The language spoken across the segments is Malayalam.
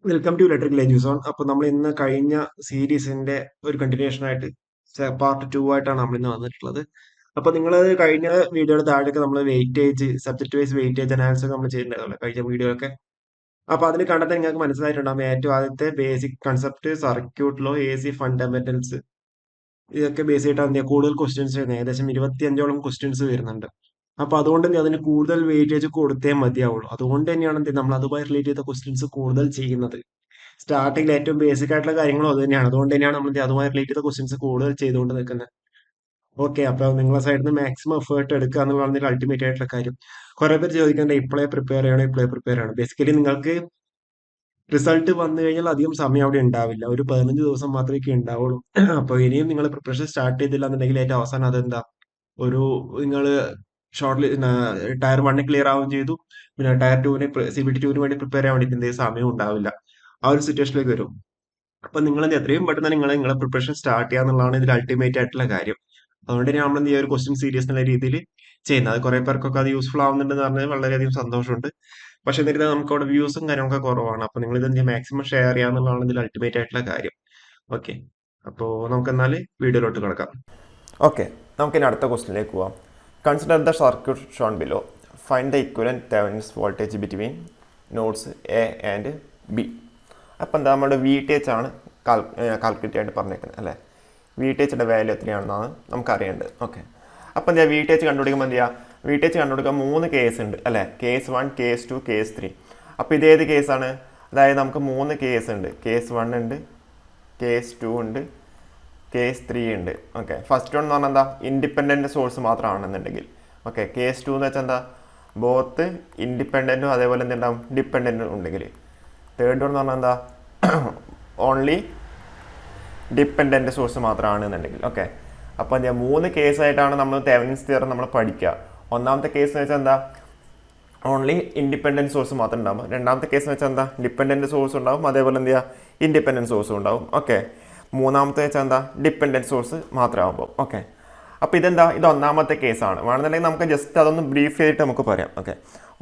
Welcome to electrical എഡ്യൂസോൺ. അപ്പോൾ നമ്മൾ ഇന്ന് കഴിഞ്ഞ സീരീസിന്റെ ഒരു കണ്ടിന്യൂഷൻ ആയിട്ട് പാർട്ട് 2 ആയിട്ടാണ് നമ്മൾ ഇന്ന് വന്നിട്ടുള്ളത്. അപ്പോൾ നിങ്ങൾ കഴിഞ്ഞ വീഡിയോയുടെ താഴേക്ക് നമ്മൾ weightage subject wise weightage analysis നമ്മൾ ചെയ്തിട്ടുണ്ടായിരുന്നല്ലോ കഴിഞ്ഞ വീഡിയോയൊക്കെ. അപ്പോൾ അതിൽ കണ്ടെത്താൻ നിങ്ങൾക്ക് മനസ്സിലായിട്ടുണ്ടാകും ഏറ്റവും ആദ്യത്തെ basic concept circuit law, A C fundamentals, ഇതൊക്കെ ബേസ് ചെയ്തിട്ടാണ് എന്ത് ചെയ്യുക കൂടുതൽ ക്വസ്റ്റ്യൻസ് വരുന്നത്. ഏകദേശം 25ഓളം ക്വസ്റ്റ്യൻസ് വരുന്നുണ്ട്. അപ്പൊ അതുകൊണ്ട് തന്നെ അതിന് കൂടുതൽ വെയിറ്റേജ് കൊടുത്തേ മതിയാവുള്ളൂ. അതുകൊണ്ട് തന്നെയാണ് എന്ത് നമ്മൾ അതുമായി റിലേറ്റ് ചെയ്ത ക്വസ്റ്റ്യൻസ് കൂടുതൽ ചെയ്യുന്നത്. സ്റ്റാർട്ടിങ്ങിൽ ഏറ്റവും ബേസിക് ആയിട്ടുള്ള കാര്യങ്ങളും അത് തന്നെയാണ്. അതുകൊണ്ട് തന്നെയാണ് നമ്മൾ അതുമായി റിലേറ്റ് ചെയ്ത ക്വസ്റ്റ്യൻസ് കൂടുതൽ ചെയ്തുകൊണ്ട് നിൽക്കുന്നത്. ഓക്കെ, അപ്പൊ നിങ്ങളെ സൈഡിൽ നിന്ന് മാക്സിമം എഫേർട്ട് എടുക്കുക എന്നുള്ളതാണ് അൾട്ടിമേറ്റ് ആയിട്ടുള്ള കാര്യം. കുറെ പേര് ചോദിക്കേണ്ട ഇപ്പോഴേ പ്രിപ്പയർ ചെയ്യണം, ഇപ്പോഴേ പ്രിപ്പയർ ചെയ്യണം. ബേസിക്കലി നിങ്ങൾക്ക് റിസൾട്ട് വന്നു കഴിഞ്ഞാൽ അധികം സമയം അവിടെ ഉണ്ടാവില്ല. ഒരു 15 ദിവസം മാത്രമേ ഉണ്ടാവുള്ളൂ. അപ്പൊ ഇനിയും നിങ്ങൾ പ്രിപ്പറേഷൻ സ്റ്റാർട്ട് ചെയ്തില്ല എന്നുണ്ടെങ്കിൽ ഏറ്റവും അവസാനം അതെന്താ ഒരു നിങ്ങൾ ഷോർട്ട് ടയർ 1 ക്ലിയർ ആവുകയും ചെയ്തു, പിന്നെ ടയർ 2 CBT 2 വേണ്ടി പ്രിപ്പയർ ചെയ്യാൻ വേണ്ടി എന്തെങ്കിലും സമയം ഉണ്ടാവില്ല. ആ ഒരു സിറ്റുവേഷനിലേക്ക് വരും. അപ്പൊ നിങ്ങൾ എത്രയും പെട്ടെന്ന് നിങ്ങളെ പ്രിപ്പറേഷൻ സ്റ്റാർട്ട് ചെയ്യുക എന്നുള്ളതാണ് ഇതിൽ അൾട്ടിമേറ്റ് ആയിട്ടുള്ള കാര്യം. അതുകൊണ്ട് തന്നെ നമ്മൾ ഈ ഒരു ക്വസ്റ്റ്യൻ സീരീസ് എന്നുള്ള രീതിയിൽ ചെയ്യുന്നത്. അത് കുറെ പേർക്കൊക്കെ അത് യൂസ്ഫുൾ ആവുന്നുണ്ടെന്ന് പറഞ്ഞാൽ വളരെയധികം സന്തോഷമുണ്ട്. പക്ഷെ എന്നിട്ട് നമുക്ക് അവിടെ വ്യൂസും കാര്യങ്ങളൊക്കെ കുറവാണ്. അപ്പൊ നിങ്ങൾ ഇത് മാക്സിമം ഷെയർ ചെയ്യുക എന്നുള്ളതാണ് ഇതിൽ അൾട്ടിമേറ്റ് ആയിട്ടുള്ള കാര്യം. ഓക്കെ, അപ്പോൾ നമുക്ക് എന്നാൽ വീഡിയോയിലോട്ട് കിടക്കാം. ഓക്കെ, നമുക്കിനി അടുത്ത ക്വസ്റ്റിനിലേക്ക് പോവാം. Consider the circuit shown below. Find the equivalent Thevenin's voltage between nodes A and B. അപ്പം എന്താ നമ്മുടെ വി ടി എച്ച് ആണ് കാൽക്കുലേറ്റ് ആയിട്ട് പറഞ്ഞേക്കുന്നത് അല്ലേ. വി ടി എച്ചിൻ്റെ വാല്യൂ എത്രയാണെന്നാണ് നമുക്ക് അറിയേണ്ടത്. ഓക്കെ, അപ്പം എന്താ വി ടി എച്ച് കണ്ടുപിടിക്കുമ്പോൾ എന്ത് ചെയ്യുക, വി ടി എച്ച് കണ്ടുപിടിക്കാൻ 3 കേസ് ഉണ്ട് അല്ലേ. Case 1, case 2, case 3. അപ്പോൾ ഇതേത് കേസാണ്? അതായത് നമുക്ക് 3 കേസ് ഉണ്ട്. കേസ് 1 ഉണ്ട്, കേസ് 2 ഉണ്ട്, കേസ് 3 ഉണ്ട്. ഓക്കെ, ഫസ്റ്റ് വൺ എന്ന് പറഞ്ഞാൽ എന്താ, ഇൻഡിപെൻഡൻറ്റ് സോഴ്സ് മാത്രമാണെന്നുണ്ടെങ്കിൽ. ഓക്കെ, കേസ് 2 എന്ന് വെച്ചാൽ എന്താ, ബോത്ത് ഇൻഡിപെൻഡൻറ്റും അതേപോലെ എന്തുണ്ടാവും ഡിപ്പെൻഡൻറ്റും ഉണ്ടെങ്കിൽ. തേർഡ് വൺ എന്ന് പറഞ്ഞാൽ എന്താ, ഓൺലി ഡിപ്പെൻഡൻറ്റ് സോഴ്സ് മാത്രമാണെന്നുണ്ടെങ്കിൽ. ഓക്കെ, അപ്പോൾ എന്താ 3 കേസായിട്ടാണ് നമ്മൾ തെവനിൻസ് തിയറം നമ്മൾ പഠിക്കുക. ഒന്നാമത്തെ കേസ് എന്ന് വെച്ചാൽ എന്താ, ഓൺലി ഇൻഡിപെൻഡൻറ്റ് സോഴ്സ് മാത്രം ഉണ്ടാകും. രണ്ടാമത്തെ കേസ് എന്ന് വെച്ചാൽ എന്താ, ഡിപ്പെൻഡൻറ്റ് സോഴ്സ് ഉണ്ടാവും, അതേപോലെ എന്ത് ചെയ്യുക ഇൻഡിപെൻഡൻറ്റ് സോഴ്സും ഉണ്ടാവും. ഓക്കെ, മൂന്നാമത്തെ വെച്ചാൽ എന്താ, ഡിപ്പെൻഡൻറ്റ് സോഴ്സ് മാത്രമാകുമ്പോൾ. ഓക്കെ, അപ്പോൾ ഇതെന്താ, ഇത് ഒന്നാമത്തെ കേസാണ്. വേണമെന്നുണ്ടെങ്കിൽ നമുക്ക് ജസ്റ്റ് അതൊന്ന് ബ്രീഫ് ചെയ്തിട്ട് നമുക്ക് പറയാം. ഓക്കെ,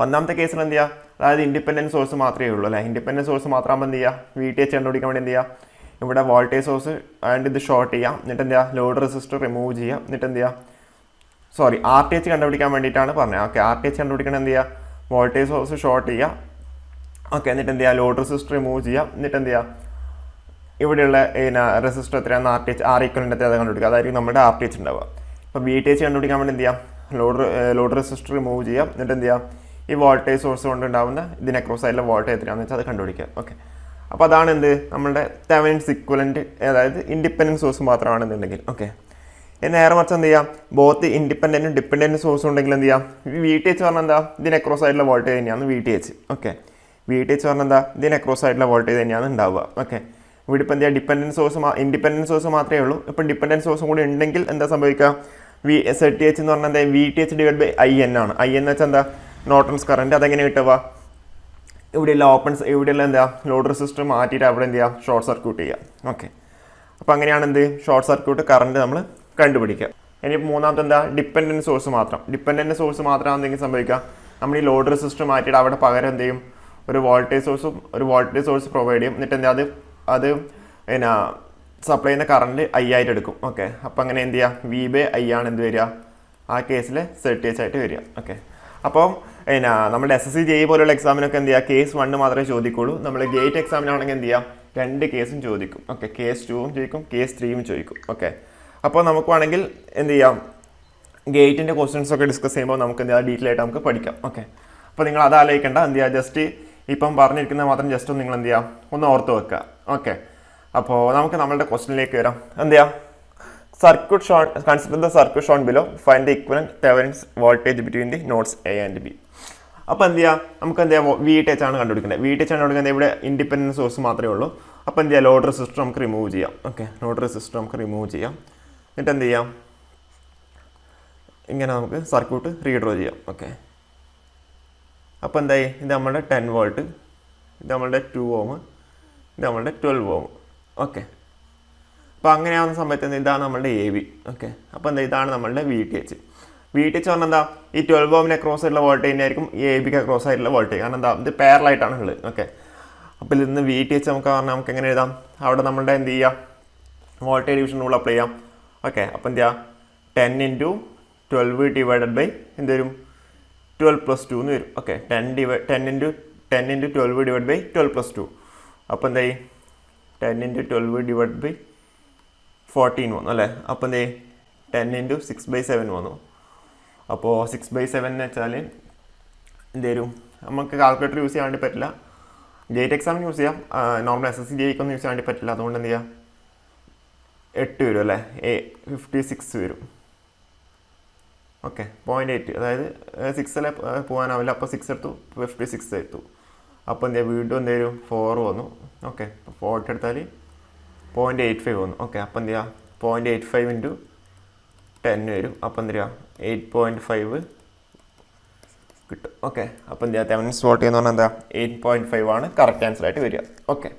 ഒന്നാമത്തെ കേസിൽ എന്ത് ചെയ്യുക, അതായത് ഇൻഡിപെൻഡൻറ്റ് സോഴ്സ് മാത്രമേ ഉള്ളൂ അല്ലേ. ഇൻഡിപെൻഡൻറ്റ് സോഴ്സ് മാത്രമാകുമ്പോൾ എന്ത് ചെയ്യുക, വി ടി എച്ച് കണ്ടുപിടിക്കാൻ വേണ്ടി എന്ത് ചെയ്യുക, ഇവിടെ വോൾട്ടേജ് സോഴ്സ് ആൻഡ് ഇത് ഷോർട്ട് ചെയ്യാം, എന്നിട്ട് എന്ത് ചെയ്യുക, ലോഡ് റെസിസ്റ്റർ റിമൂവ് ചെയ്യാം, എന്നിട്ട് എന്ത് ചെയ്യുക, സോറി ആർ ടി എച്ച് കണ്ടുപിടിക്കാൻ വേണ്ടിയിട്ടാണ് പറഞ്ഞത്. ഓക്കെ, ആർ ടി എച്ച് കണ്ടുപിടിക്കണം എന്ത് ചെയ്യുക, വോൾട്ടേജ് സോഴ്സ് ഷോർട്ട് ചെയ്യുക. ഓക്കെ, എന്നിട്ട് എന്ത് ചെയ്യുക, ലോഡ് റെസിസ്റ്റർ റിമൂവ് ചെയ്യാം, എന്നിട്ട് എന്ത് ചെയ്യുക, ഇവിടെയുള്ള റെസിസ്റ്റർ എത്രയാണ്, ആർ ടി എച്ച് ആർ ഈക്വലിൻ്റെ എത്ര കണ്ടുപിടിക്കുക, അതായിരിക്കും നമ്മുടെ ആർ ടി എച്ച് ഉണ്ടാവുക. അപ്പോൾ ബി ടി എച്ച് കണ്ടുപിടിക്കാൻ വേണ്ടി എന്ത് ചെയ്യാം, ലോഡ് റെസിസ്റ്റർ റിമൂവ് ചെയ്യാം, എന്നിട്ട് എന്ത് ചെയ്യാം, ഈ വോൾട്ടേജ് സോഴ്സ് കൊണ്ട് ഉണ്ടാകുന്ന ഇതിന് അക്രോസ് ആയിട്ടുള്ള വോൾട്ടേജ് എത്രയാണെന്ന് വെച്ചാൽ അത് കണ്ടുപിടിക്കുക. ഓക്കെ, അപ്പോൾ അതാണ് എന്ത് നമ്മുടെ തെവനിൻസ് ഇക്വലൻറ്റ്, അതായത് ഇൻഡിപെൻഡൻറ്റ് സോഴ്സ് മാത്രമാണെന്നുണ്ടെങ്കിൽ. ഓക്കെ, നേരെ മറിച്ച് എന്ത് ചെയ്യാം, ബോത്ത് ഇൻഡിപെൻഡൻറ്റും ഡിപ്പെൻഡൻറ്റ് സോഴ്സും ഉണ്ടെങ്കിൽ എന്ത് ചെയ്യാം, വി ടി എച്ച് പറഞ്ഞാൽ എന്താ, ഇതിന് അക്രോസ് ആയിട്ടുള്ള വോൾട്ടേജ് തന്നെയാണ് V T H. Okay, V T H പറഞ്ഞാൽ എന്താ, ഇതിന് അക്രോസ് ആയിട്ടുള്ള വോൾട്ടേജ് തന്നെയാണ് ഉണ്ടാവുക. ഓക്കെ, ഇവിടെ ഇപ്പം എന്താ, ഇൻഡിപെൻഡൻറ്റ് സോഴ്സ് മാത്രമേ ഉള്ളൂ. ഇപ്പം ഡിപ്പെൻഡൻറ്റ് സോഴ്സും കൂടി ഉണ്ടെങ്കിൽ എന്താ സംഭവിക്കുക, സെഡ് ടി എച്ച് എന്ന് പറഞ്ഞാൽ എന്താ, V T H divide by I N ആണ്. ഐ എന്ന് വെച്ചാൽ എന്താ, നോർട്ടൺസ് കറൻറ്റ്. അതെങ്ങനെ കിട്ടുക, ഇവിടെയുള്ള ഇവിടെയുള്ള എന്താ, ലോഡ് റെസിസ്റ്റർ മാറ്റിയിട്ട് അവിടെ എന്ത് ചെയ്യുക, ഷോർട്ട് സർക്യൂട്ട് ചെയ്യുക. ഓക്കെ, അപ്പോൾ അങ്ങനെയാണ് എന്ത്, ഷോർട്ട് സർക്യൂട്ട് കറണ്ട് നമ്മൾ കണ്ടുപിടിക്കുക. ഇനി മൂന്നാമത്തെ എന്താ, ഡിപ്പെൻഡൻറ്റ് സോഴ്സ് മാത്രം. ഡിപ്പെൻഡൻറ്റ് സോഴ്സ് മാത്രമാണെന്നെങ്കിൽ സംഭവിക്കുക, നമ്മൾ ഈ ലോഡ് റെസിസ്റ്റർ മാറ്റിയിട്ട് അവിടെ പകരം എന്ത് ചെയ്യും, ഒരു വോൾട്ടേജ് സോഴ്സ് പ്രൊവൈഡ് ചെയ്യും. എന്നിട്ട് എന്താ, അത് പിന്നെ സപ്ലൈ ചെയ്യുന്ന കറണ്ട് ഐ ആയിട്ട് എടുക്കും. ഓക്കെ, അപ്പോൾ അങ്ങനെ എന്ത് ചെയ്യുക, വി ബൈ ഐ ആണ് എന്ത് വരിക, ആ കേസിൽ സെഡ് ടി എച്ച് ആയിട്ട് വരിക. ഓക്കെ, അപ്പം പിന്നെ നമ്മുടെ SSC JEE പോലുള്ള എക്സാമിനൊക്കെ എന്ത് ചെയ്യുക, കേസ് 1 മാത്രമേ ചോദിക്കുള്ളൂ. നമ്മൾ ഗേറ്റ് എക്സാമിനാണെങ്കിൽ എന്ത് ചെയ്യാം, 2 കേസും ചോദിക്കും. ഓക്കെ, കേസ് 2ഉം ചോദിക്കും, കേസ് 3ഉം ചോദിക്കും. ഓക്കെ, അപ്പോൾ നമുക്ക് വേണമെങ്കിൽ എന്ത് ചെയ്യാം, ഗേറ്റിൻ്റെ ക്വസ്റ്റ്യൻസ് ഒക്കെ ഡിസ്കസ് ചെയ്യുമ്പോൾ നമുക്ക് എന്ത് ചെയ്യാം, ഡീറ്റെയിൽ ആയിട്ട് നമുക്ക് പഠിക്കാം. ഓക്കെ, അപ്പോൾ നിങ്ങൾ അത് ആലോചിക്കേണ്ട, എന്ത് ചെയ്യുക, ജസ്റ്റ് ഇപ്പം പറഞ്ഞിരിക്കുന്നത് മാത്രം ജസ്റ്റ് ഒന്ന് നിങ്ങൾ എന്ത് ചെയ്യാം, ഒന്ന് ഓർത്ത് വെക്കുക. ഓക്കെ, അപ്പോൾ നമുക്ക് നമ്മളുടെ ക്വസ്റ്റ്യനിലേക്ക് വരാം. എന്ത് ചെയ്യാം, circuit shown, consider the circuit shown below, find the equivalent Thevenin's voltage between the nodes A and B. അപ്പോൾ എന്ത് ചെയ്യാം, നമുക്ക് എന്ത് ചെയ്യാം, വി ടി എച്ച് ആണ് കണ്ടുപിടിക്കേണ്ടത്. വി ടി എച്ച് ആണ് കണ്ടുപിടിക്കുന്നത്, ഇവിടെ ഇൻഡിപെൻഡൻറ്റ് സോഴ്സ് മാത്രമേ ഉള്ളൂ. അപ്പോൾ എന്ത് ചെയ്യാം, ലോഡ് റെസിസ്റ്റർ നമുക്ക് റിമൂവ് ചെയ്യാം. ഓക്കെ, ലോഡ് റെസിസ്റ്റർ നമുക്ക് റിമൂവ് ചെയ്യാം. എന്നിട്ട് എന്ത് ചെയ്യാം, ഇങ്ങനെ നമുക്ക് സർക്യൂട്ട് റീഡ്രോ ചെയ്യാം. ഓക്കെ, അപ്പോൾ എന്തായി, ഇത് നമ്മളുടെ 10 വോൾട്ട്, ഇത് നമ്മളുടെ 2 ഓം, ഇത് നമ്മളുടെ 12 ഓം. ഓക്കെ, അപ്പോൾ അങ്ങനെയാവുന്ന സമയത്ത് ഇതാണ് നമ്മളുടെ എ വി. ഓക്കെ, അപ്പോൾ എന്താ, ഇതാണ് നമ്മളുടെ V T H. V T H പറഞ്ഞാൽ എന്താ, ഈ 12 ഓമിന് അക്രോസ് ആയിട്ടുള്ള വോൾട്ടേജ് ആയിരിക്കും എ ബിക്ക് അക്രോസ് ആയിട്ടുള്ള വോൾട്ടേജ്. കാരണം എന്താ, ഇത് പാരലായിട്ടാണ് ഉള്ളത്. ഓക്കെ, അപ്പോൾ ഇതിൽ നിന്ന് വി ടി എച്ച് നമുക്ക് പറഞ്ഞാൽ നമുക്ക് എങ്ങനെ എഴുതാം, അവിടെ നമ്മളുടെ എന്ത് ചെയ്യുക, വോൾട്ടേജ് ഡിവിഷൻ റൂൾ അപ്ലൈ ചെയ്യാം. ഓക്കെ, അപ്പോൾ എന്ത് ചെയ്യുക, 10 × 12 ഡിവൈഡഡ് ബൈ എന്ത് വരും, 12 + 2 എന്ന് വരും. Okay, 10 × 12 divide by 12 + 2. അപ്പോൾ എന്തായി, 10 × 12 ഡിവൈഡ് ബൈ 14 വന്നു അല്ലേ. അപ്പോൾ എന്തായി, 10 × 6/7 വന്നു. അപ്പോൾ 6/7 എന്ന് വെച്ചാൽ എന്ത് വരും, നമുക്ക് കാൽക്കുലേറ്റർ യൂസ് ചെയ്യാൻ വേണ്ടി പറ്റില്ല, ഗേറ്റ് എക്സാമിന് യൂസ് ചെയ്യാം, നോർമൽ SSC ജെയ്ക്കൊന്നും യൂസ് ചെയ്യാൻ വേണ്ടി പറ്റില്ല. അതുകൊണ്ട് എന്ത് ചെയ്യാം, 8 വരും അല്ലേ, 56 വരും. ഓക്കെ, 0.8, അതായത് 6 പോകാനാവില്ല, അപ്പോൾ 6 എടുത്തു, 56 എടുത്തു. അപ്പോൾ എന്ത് ചെയ്യുക, വീണ്ടും എന്ത് വരും, 4 വന്നു. ഓക്കെ, 4 എടുത്താൽ 0.85 വന്നു. ഓക്കെ, അപ്പോൾ എന്ത് ചെയ്യുക, 0.85 × 10 വരും. അപ്പോൾ എന്ത് ചെയ്യുക, 8.5 കിട്ടും. ഓക്കെ, അപ്പോൾ എന്ത് ചെയ്യുക, തെവനിൻസ് വോൾട്ടേജ് എന്ന് പറഞ്ഞാൽ എന്താ, 8.5 ആണ് കറക്റ്റ് ആൻസർ ആയിട്ട് വരിക. ഓക്കെ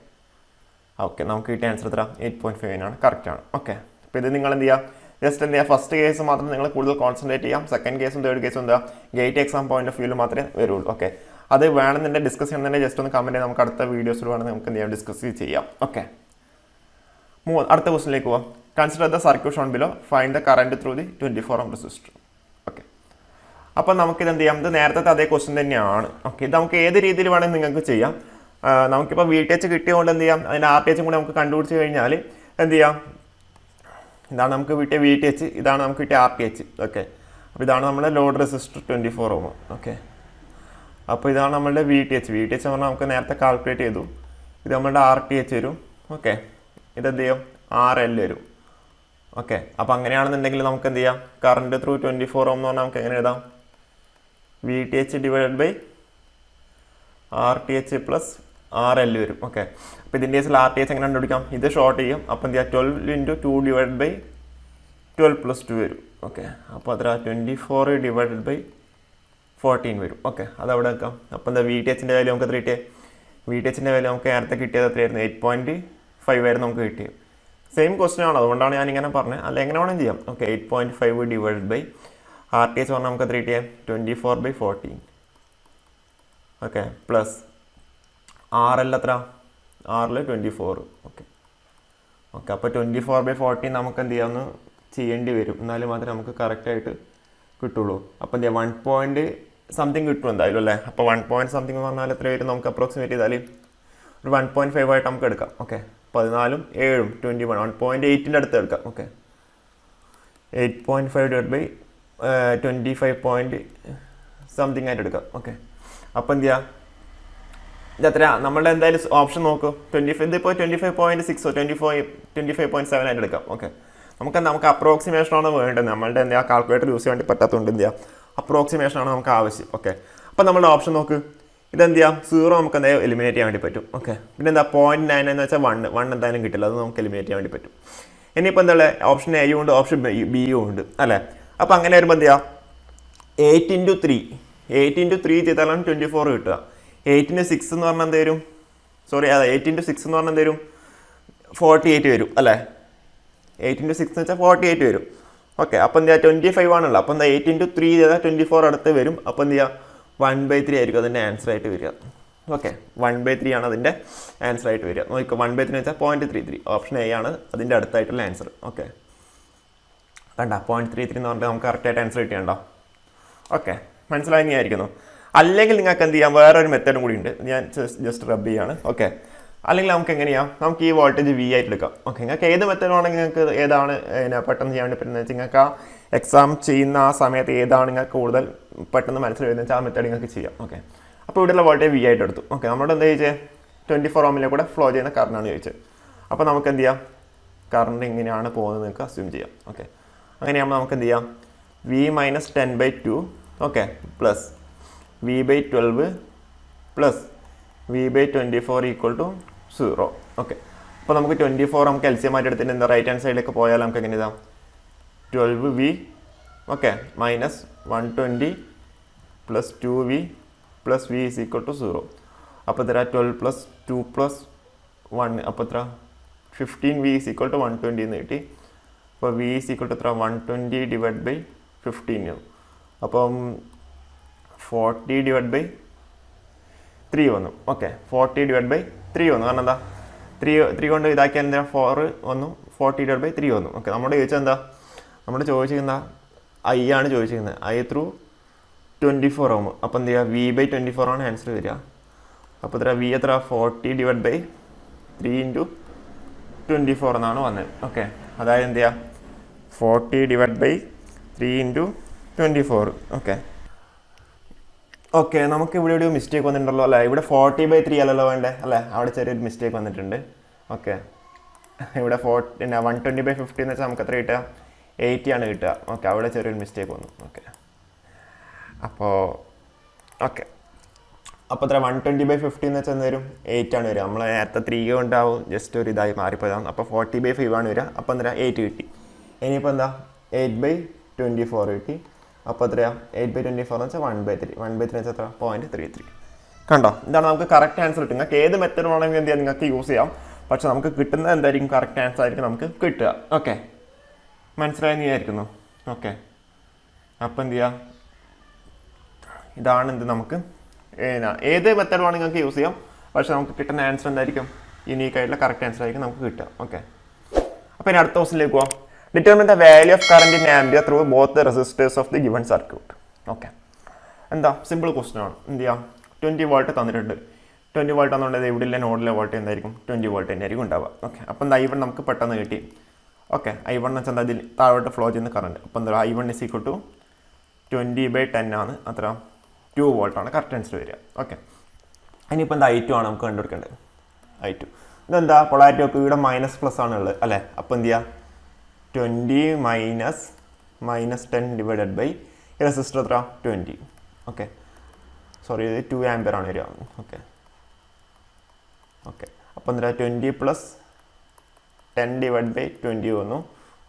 ഓക്കെ, നമുക്ക് കിട്ടിയ ആൻസർ എത്ര, 8.5 ആണ്, കറക്റ്റാണ്. ഓക്കെ, അപ്പോൾ ഇത് നിങ്ങൾ എന്ത് ചെയ്യുക, ജസ്റ്റ് എന്ത് ചെയ്യുക, ഫസ്റ്റ് കേസ് മാത്രം നിങ്ങൾ കൂടുതൽ കോൺസെൻട്രേറ്റ് ചെയ്യാം, സെക്കൻഡ് കേസും തേർഡ് കേസും എന്താ ഗേറ്റ് എക്സാം പോയിന്റ് ഓഫ് വ്യൂവിൽ മാത്രമേ വരുള്ളൂ. ഓക്കെ, അത് വേണമെന്നുണ്ടെങ്കിൽ ഡിസ്കസ് ചെയ്യുന്നതിൻ്റെ ജസ്റ്റ് ഒന്ന് കമൻറ്റ് ചെയ്യാം, നമുക്ക് അടുത്ത വീഡിയോസിൽ വേണമെങ്കിൽ നമുക്ക് എന്ത് ചെയ്യാം, ഡിസ്കസ് ചെയ്യാം. ഓക്കെ, അടുത്ത ക്വസ്റ്റിലേക്ക് പോവാം. Consider the circuit shown below, find the current through the 24 ohm resistor. Okay, അപ്പോൾ നമുക്കിത് എന്ത് ചെയ്യാം, ഇത് നേരത്തെ അതേ ക്വസ്റ്റ്യൻ തന്നെയാണ്. ഓക്കെ, ഇത് നമുക്ക് ഏത് രീതിയിൽ വേണമെങ്കിൽ നിങ്ങൾക്ക് ചെയ്യാം. നമുക്കിപ്പോൾ വി ടി എച്ച് കിട്ടിയതുകൊണ്ട് എന്ത് ചെയ്യാം, അതിൻ്റെ ആർ ടി എച്ചും കൂടി നമുക്ക് കണ്ടുപിടിച്ച് കഴിഞ്ഞാൽ എന്ത് ചെയ്യാം, ഇതാണ് നമുക്ക് കിട്ടിയ വി ടി എച്ച്, ഇതാണ് നമുക്ക് കിട്ടിയ ആർ ടി എച്ച്. ഓക്കെ, അപ്പോൾ ഇതാണ് നമ്മുടെ ലോഡ് റെസിസ്റ്റർ 24 ohm. ഓക്കെ, അപ്പോൾ ഇതാണ് നമ്മളുടെ V T H. V T H പറഞ്ഞാൽ നമുക്ക് നേരത്തെ കാൽക്കുലേറ്റ് ചെയ്തു. ഇത് നമ്മളുടെ ആർ ടി എച്ച് വരും. ഓക്കെ, ഇതെന്ത് ചെയ്യും, RL വരും. ഓക്കെ, അപ്പോൾ അങ്ങനെയാണെന്നുണ്ടെങ്കിൽ നമുക്ക് എന്ത് ചെയ്യാം, കറണ്ട് ത്രൂ 24 ohm എന്ന് പറഞ്ഞാൽ നമുക്ക് എങ്ങനെ എഴുതാം, V T H divided by R T H plus RL വരും. ഓക്കെ, അപ്പോൾ ഇതിൻ്റെ കേസിൽ ആർ ടി എച്ച് എങ്ങനെ കണ്ടുപിടിക്കാം, ഇത് ഷോർട്ട് ചെയ്യും. അപ്പോൾ എന്ത് ചെയ്യുക, 12 × 2 ഡിവൈഡ് ബൈ 12 + 2 വരും. ഓക്കെ, അപ്പോൾ അത്ര 24 ഡിവൈഡഡ് ബൈ 14 വരും. ഓക്കെ, അതവിടെ വെക്കാം. അപ്പോൾ എന്താ, വി ടി എച്ചിൻ്റെ വാല്യൂ നമുക്ക് എത്ര കിട്ടിയത്, വി ടി എച്ചിൻ്റെ വാല്യൂ നമുക്ക് നേരത്തെ കിട്ടിയത് എത്രയായിരുന്നു, 8.5 ആയിരുന്നു നമുക്ക് കിട്ടിയത്. സെയിം ക്വസ്റ്റ്യൻ ആണ്, അതുകൊണ്ടാണ് ഞാനിങ്ങനെ പറഞ്ഞത്, അല്ല എങ്ങനെ വേണമെങ്കിലും ചെയ്യാം. Okay, 8.5 divide by R T H പറഞ്ഞാൽ നമുക്ക് എത്ര കിട്ടിയത്, 24/14. ഓക്കെ, പ്ലസ് RL എത്ര, RL 24. ഓക്കെ ഓക്കെ, അപ്പോൾ 24/14 നമുക്ക് എന്ത് ചെയ്യാമെന്ന് ചെയ്യേണ്ടി വരും, എന്നാലും മാത്രമേ നമുക്ക് കറക്റ്റായിട്ട് കിട്ടുള്ളൂ. അപ്പോൾ എന്ത് ചെയ്യാം, 1.something കിട്ടും എന്തായാലും അല്ലേ. അപ്പോൾ 1.something എന്ന് പറഞ്ഞാൽ എത്ര വരും, നമുക്ക് അപ്രോക്സിമേറ്റ് ചെയ്താൽ ഒരു 1.5 ആയിട്ട് നമുക്ക് എടുക്കാം. ഓക്കെ, 14 7 21, 1.8ൻ്റെ അടുത്ത് എടുക്കാം. ഓക്കെ, 8.5 ഡിവൈഡ് ബൈ 25.something ആയിട്ട് എടുക്കാം. ഓക്കെ, അപ്പോൾ എന്ത് ചെയ്യുക, ഇതെത്ര നമ്മളുടെ എന്തായാലും ഓപ്ഷൻ നോക്കൂ, 25, ഇതിപ്പോൾ 25.6 25.7 ആയിട്ട് എടുക്കാം. ഓക്കെ, നമുക്ക് അപ്രോക്സിമേഷനാണ് വേണ്ടത്, നമ്മളുടെ എന്താ കാൽക്കുലേറ്റർ യൂസ് ചെയ്യാൻ വേണ്ടി പറ്റാത്തതുകൊണ്ട് എന്ത് ചെയ്യുക, അപ്രോക്സിമേഷനാണ് നമുക്ക് ആവശ്യം. ഓക്കെ, അപ്പോൾ നമ്മളുടെ ഓപ്ഷൻ നോക്ക്, ഇതെന്ത് ചെയ്യാം, 0 നമുക്ക് എന്തായാലും എലിമിനേറ്റ് ചെയ്യാൻ വേണ്ടി പറ്റും. ഓക്കെ, പിന്നെ എന്താ 0.9 എന്ന് വെച്ചാൽ 1 എന്തായാലും കിട്ടില്ല, അത് നമുക്ക് എലിമിനേറ്റ് ചെയ്യാൻ വേണ്ടി പറ്റും. ഇനിയിപ്പോൾ എന്താ ഉള്ളത്, ഓപ്ഷൻ എയും ഉണ്ട്, ഓപ്ഷൻ ബിയും ഉണ്ട് അല്ലേ. അപ്പോൾ അങ്ങനെ വരുമ്പോൾ എന്ത് ചെയ്യുക, 8 × 3 ചെയ്താലാണ് 24 കിട്ടുക. 8 × 6 എന്ന് പറഞ്ഞാൽ എന്ത് വരും, സോറി അതെ 8 × 6 എന്ന് പറഞ്ഞാൽ എന്ത് വരും, 48 വരും അല്ലേ. 8 × 6 എന്ന് വെച്ചാൽ 48 വരും. ഓക്കെ, അപ്പോൾ എന്ത് ചെയ്യുക, 25 ആണല്ലോ. അപ്പോൾ എന്താ 8 × 3 ചെയ്താൽ 24 അടുത്ത് വരും. അപ്പോൾ എന്ത് ചെയ്യുക, 1/3 ആയിരിക്കും അതിൻ്റെ ആൻസർ ആയിട്ട് വരിക. ഓക്കെ, 1/3 ആണ് അതിൻ്റെ ആൻസർ ആയിട്ട് വരിക. നോക്കുക, 1/3 എന്ന് വെച്ചാൽ 0.33, ഓപ്ഷൻ എ ആണ് അതിൻ്റെ അടുത്തായിട്ടുള്ള ആൻസർ. ഓക്കെ, കണ്ട 0.33 എന്ന് പറഞ്ഞാൽ നമുക്ക് കറക്റ്റായിട്ട് ആൻസർ കിട്ടിയുണ്ടോ. ഓക്കെ, മനസ്സിലായി ആയിരിക്കുന്നു. അല്ലെങ്കിൽ നിങ്ങൾക്ക് എന്ത് ചെയ്യാം, വേറൊരു മെത്തേഡും കൂടി ഉണ്ട്, ഞാൻ ജസ്റ്റ് റബ്ബ് ചെയ്യാണ്. ഓക്കെ, അല്ലെങ്കിൽ നമുക്ക് എങ്ങനെയാണ്, നമുക്ക് ഈ വോൾട്ടേജ് V ആയിട്ട് എടുക്കാം. ഓക്കെ, നിങ്ങൾക്ക് ഏത് മെത്തേഡ് ആണെങ്കിൽ നിങ്ങൾക്ക് ഏതാണ് പെട്ടെന്ന് ചെയ്യാൻ വേണ്ടി പറ്റുന്നത് വെച്ചാൽ, നിങ്ങൾക്ക് ആ എക്സാം ചെയ്യുന്ന ആ സമയത്ത് ഏതാണ് നിങ്ങൾക്ക് കൂടുതൽ പെട്ടെന്ന് മനസ്സിൽ വരുന്നത് വെച്ചാൽ ആ മെത്തേഡ് നിങ്ങൾക്ക് ചെയ്യാം. ഓക്കെ, അപ്പോൾ ഇവിടെയുള്ള വോൾട്ടേജ് V ആയിട്ട് എടുത്തു. ഓക്കെ, നമ്മളോട് എന്താ ചോദിച്ചത്, 24 ohmലെ കൂടെ ഫ്ലോ ചെയ്യുന്ന കറണ്ടാണ് ചോദിച്ചത്. അപ്പോൾ നമുക്ക് എന്ത് ചെയ്യാം, കറണ്ട് ഇങ്ങനെയാണ് പോകുന്നത് നിങ്ങൾക്ക് അസ്യൂം ചെയ്യാം. ഓക്കെ, അങ്ങനെയാകുമ്പോൾ നമുക്ക് എന്ത് ചെയ്യാം, V - 10/2 okay plus V/12 plus V/24 = 0. Okay, അപ്പോൾ നമുക്ക് 24 നമുക്ക് LCM ആയിട്ട് എടുത്തിട്ട് എന്താ റൈറ്റ് ഹാൻഡ് സൈഡിലേക്ക് പോയാൽ നമുക്ക് എങ്ങനെ ഇതാ 12V okay minus 120 plus 2V plus V = 0. അപ്പോൾ ഇത്ര 12 പ്ലസ് 2 പ്ലസ് 1 അപ്പോൾ ഇത്ര 15V = 120 എന്ന് കിട്ടി. അപ്പോൾ V = എത്ര 120 ഡിവൈഡ് ബൈ 15. അപ്പം 40 ഡിവൈഡ് ബൈ 3 വന്നു. ഓക്കെ, 40 ഡിവൈഡ് ബൈ 3 വന്നു. കാരണം എന്താ 3 കൊണ്ട് ഇതാക്കിയാൽ എന്താ 4 വന്നു, 40/3 വന്നു. ഓക്കെ, നമ്മുടെ ചോദിച്ചാൽ എന്താ, നമ്മുടെ ചോദിച്ചിരിക്കുന്ന ഐ ആണ് ചോദിച്ചിരിക്കുന്നത്, ഐ ത്രൂ 24 ഓം. അപ്പോൾ എന്ത് ചെയ്യുക, V/24 ആണ് ആൻസർ വരിക. അപ്പോൾ എത്ര വി എത്ര 40/3 × 24 എന്നാണ് വന്നത്. ഓക്കെ, അതായത് എന്ത് ചെയ്യുക 40/3 × 24. ഓക്കെ, നമുക്ക് ഇവിടെ ഒരു മിസ്റ്റേക്ക് വന്നിട്ടുണ്ടല്ലോ അല്ലേ, ഇവിടെ 40/3 അല്ലല്ലോ വേണ്ടേ അല്ലേ, അവിടെ ചെറിയൊരു മിസ്റ്റേക്ക് വന്നിട്ടുണ്ട്. ഓക്കെ, ഇവിടെ 120/50 എന്ന് വെച്ചാൽ നമുക്ക് എത്ര കിട്ടുക, 80 ആണ് കിട്ടുക. ഓക്കെ, അവിടെ ചെറിയൊരു മിസ്റ്റേക്ക് വന്നു. ഓക്കെ, അപ്പോൾ എത്ര 120/50 എന്ന് വെച്ചാൽ വരും 8 ആണ് വരിക. നമ്മൾ നേരത്തെ 3 കൊണ്ടാവും ജസ്റ്റ് ഒരു ഇതായി മാറിപ്പോയതാണ്. അപ്പോൾ 40/5 ആണ് വരിക. അപ്പോൾ എന്താ 8 കിട്ടി. ഇനിയിപ്പോൾ എന്താ 8/24 കിട്ടി. അപ്പോൾ എത്രയാണ് 8/24 എന്ന് വെച്ചാൽ 1/3. 1/3 വെച്ചാൽ എത്ര 0.33. കണ്ടോ, ഇതാണ് നമുക്ക് കറക്റ്റ് ആൻസർ കിട്ടും. നിങ്ങൾക്ക് ഏത് മെത്തേഡ് വേണമെങ്കിൽ എന്ത് ചെയ്യാം, നിങ്ങൾക്ക് യൂസ് ചെയ്യാം. പക്ഷെ നമുക്ക് കിട്ടുന്നത് എന്തായിരിക്കും, കറക്റ്റ് ആൻസർ ആയിരിക്കും നമുക്ക് കിട്ടുക. ഓക്കെ, മനസ്സിലായെന്ന് വിചാരിക്കുന്നു. ഓക്കെ, അപ്പോൾ എന്ത് ചെയ്യുക, ഇതാണ് എന്ത് നമുക്ക് ഏത് മെത്തേഡ് വേണമെങ്കിൽ നിങ്ങൾക്ക് യൂസ് ചെയ്യാം. പക്ഷെ നമുക്ക് കിട്ടുന്ന ആൻസർ എന്തായിരിക്കും, യുണീക്ക് ആയിട്ടുള്ള കറക്റ്റ് ആൻസർ ആയിരിക്കും നമുക്ക് കിട്ടുക. ഓക്കെ, അപ്പോൾ ഇനി അടുത്ത ക്വസ്റ്റിലേക്ക് പോവാം. Determine the value of current in ampere through both the resistors of the given circuit. Okay, എന്താ സിമ്പിൾ ക്വസ്റ്റൻ ആണ്. എന്ത് ചെയ്യാം, 20 വോൾട്ട് തന്നിട്ടുണ്ട്. 20 വോൾട്ട് എന്നുള്ളത് ഇവിടെയുള്ള നോഡിലെ വോൾട്ട് എന്തായിരിക്കും, 20 വോൾട്ട് തന്നെയായിരിക്കും ഉണ്ടാവുക. ഓക്കെ, അപ്പോൾ എന്താ I1 നമുക്ക് പെട്ടെന്ന് കിട്ടി. ഓക്കെ, I1 എന്ന് വെച്ചാൽ അതിൽ താഴോട്ട് ഫ്ലോ ചെയ്യുന്ന കറണ്ട്. അപ്പോൾ എന്താ I1 = 20/10 ആണ്. അത്ര 2 വോൾട്ടാണ് കറക്റ്റ് ആൻസർ വരിക. ഓക്കെ, ഇനിയിപ്പോൾ എന്താ I2 ആണ് നമുക്ക് കണ്ടുപിടിക്കേണ്ടത്. I2 ഇതെന്താ പൊളാരിറ്റി ഒക്കെ ഇവിടെ -+ ആണ് ഉള്ളത് അല്ലേ. അപ്പോൾ എന്ത് ചെയ്യുക, 20 - 10/, റെസിസ്റ്റർ എത്ര 20. ഓക്കെ, സോറി ഇത് 2 ആംപിയർ ആണ് വരിക. ഓക്കെ, അപ്പോൾ എന്താ 20 + 10/20 വന്നു.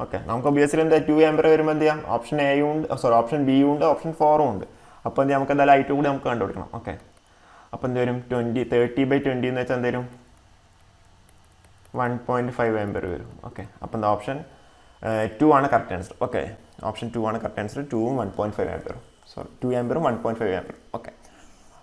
ഓക്കെ, നമുക്ക് ഒബിയസ്ലി എന്താ 2 ആംപിയർ വരുമ്പോൾ എന്ത് ചെയ്യാം, ഓപ്ഷൻ എയും ഉണ്ട്, ഓപ്ഷൻ ബിയും ഉണ്ട്, ഓപ്ഷൻ 4ഉം ഉണ്ട്. അപ്പോൾ എന്ത് ചെയ്യാം, നമുക്ക് എന്തായാലും I2 കൂടി നമുക്ക് കണ്ടുപിടിക്കണം. ഓക്കെ, അപ്പോൾ എന്ത് വരും 30/20 എന്ന് വെച്ചാൽ എന്ത് വരും 1.5 ആംപിയർ വരും. ഓക്കെ, അപ്പോൾ എന്താ ഓപ്ഷൻ 2 ആണ് കറക്റ്റ് ആൻസർ. ഓക്കെ, ഓപ്ഷൻ 2 ആണ് കറക്റ്റ് ആൻസർ. 2ഉം 1.5 ആംപിയറും 2 ആംപിയറും 1.5 ആംപിയറും. ഓക്കെ,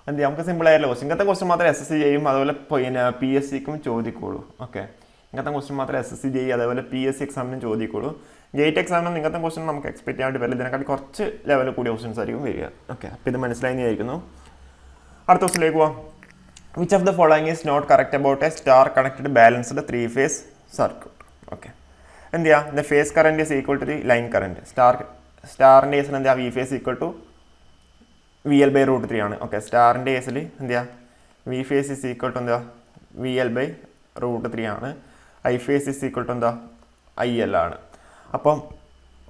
എന്ത് ചെയ്യാം, നമുക്ക് സിമ്പിൾ ആയിട്ടുള്ള ക്വസ്റ്റ്യൻ. ഇങ്ങനത്തെ ക്വസ്റ്റ്യൻ മാത്രമേ SSC ചെയ്യും, അതുപോലെ പിന്നെ PSCക്കും ചോദിക്കുള്ളൂ. ഓക്കെ, ഇങ്ങനത്തെ ക്വസ്റ്റ്യൻ മാത്രമേ SSC ചെയ്യും, അതേപോലെ PSC എക്സാമിനും ചോദിക്കുള്ളൂ. ഗേറ്റ് എക്സാമിനും ഇങ്ങനത്തെ ക്വസ്റ്റ്യൻ നമുക്ക് എക്സ്പെക്ട് ചെയ്യാൻ വേണ്ടി വരില്ല. ഇതിനെക്കാട്ടി കുറച്ച് ലെവലിൽ കൂടിയ ക്വസ്റ്റ്യൻസ് ആയിരിക്കും വരിക. ഓക്കെ, അപ്പോൾ ഇത് മനസ്സിലായി ആയിരിക്കുന്നു. അടുത്ത ക്വസ്റ്റ്യനിലേക്ക് പോവാം. Which of the following is not correct about a star connected balanced 3-phase circuit. Okay, എന്ത് ചെയ്യുക, the phase current is equal to the line current. സ്റ്റാറിൻ്റെ കേസിൽ എന്ത് ചെയ്യുക, V phase = VL/√3 ആണ്. ഓക്കെ, സ്റ്റാറിൻ്റെ കേസിൽ എന്ത് ചെയ്യുക, V phase = എന്താ VL/√3 ആണ്. I phase = എന്താ IL ആണ്. അപ്പം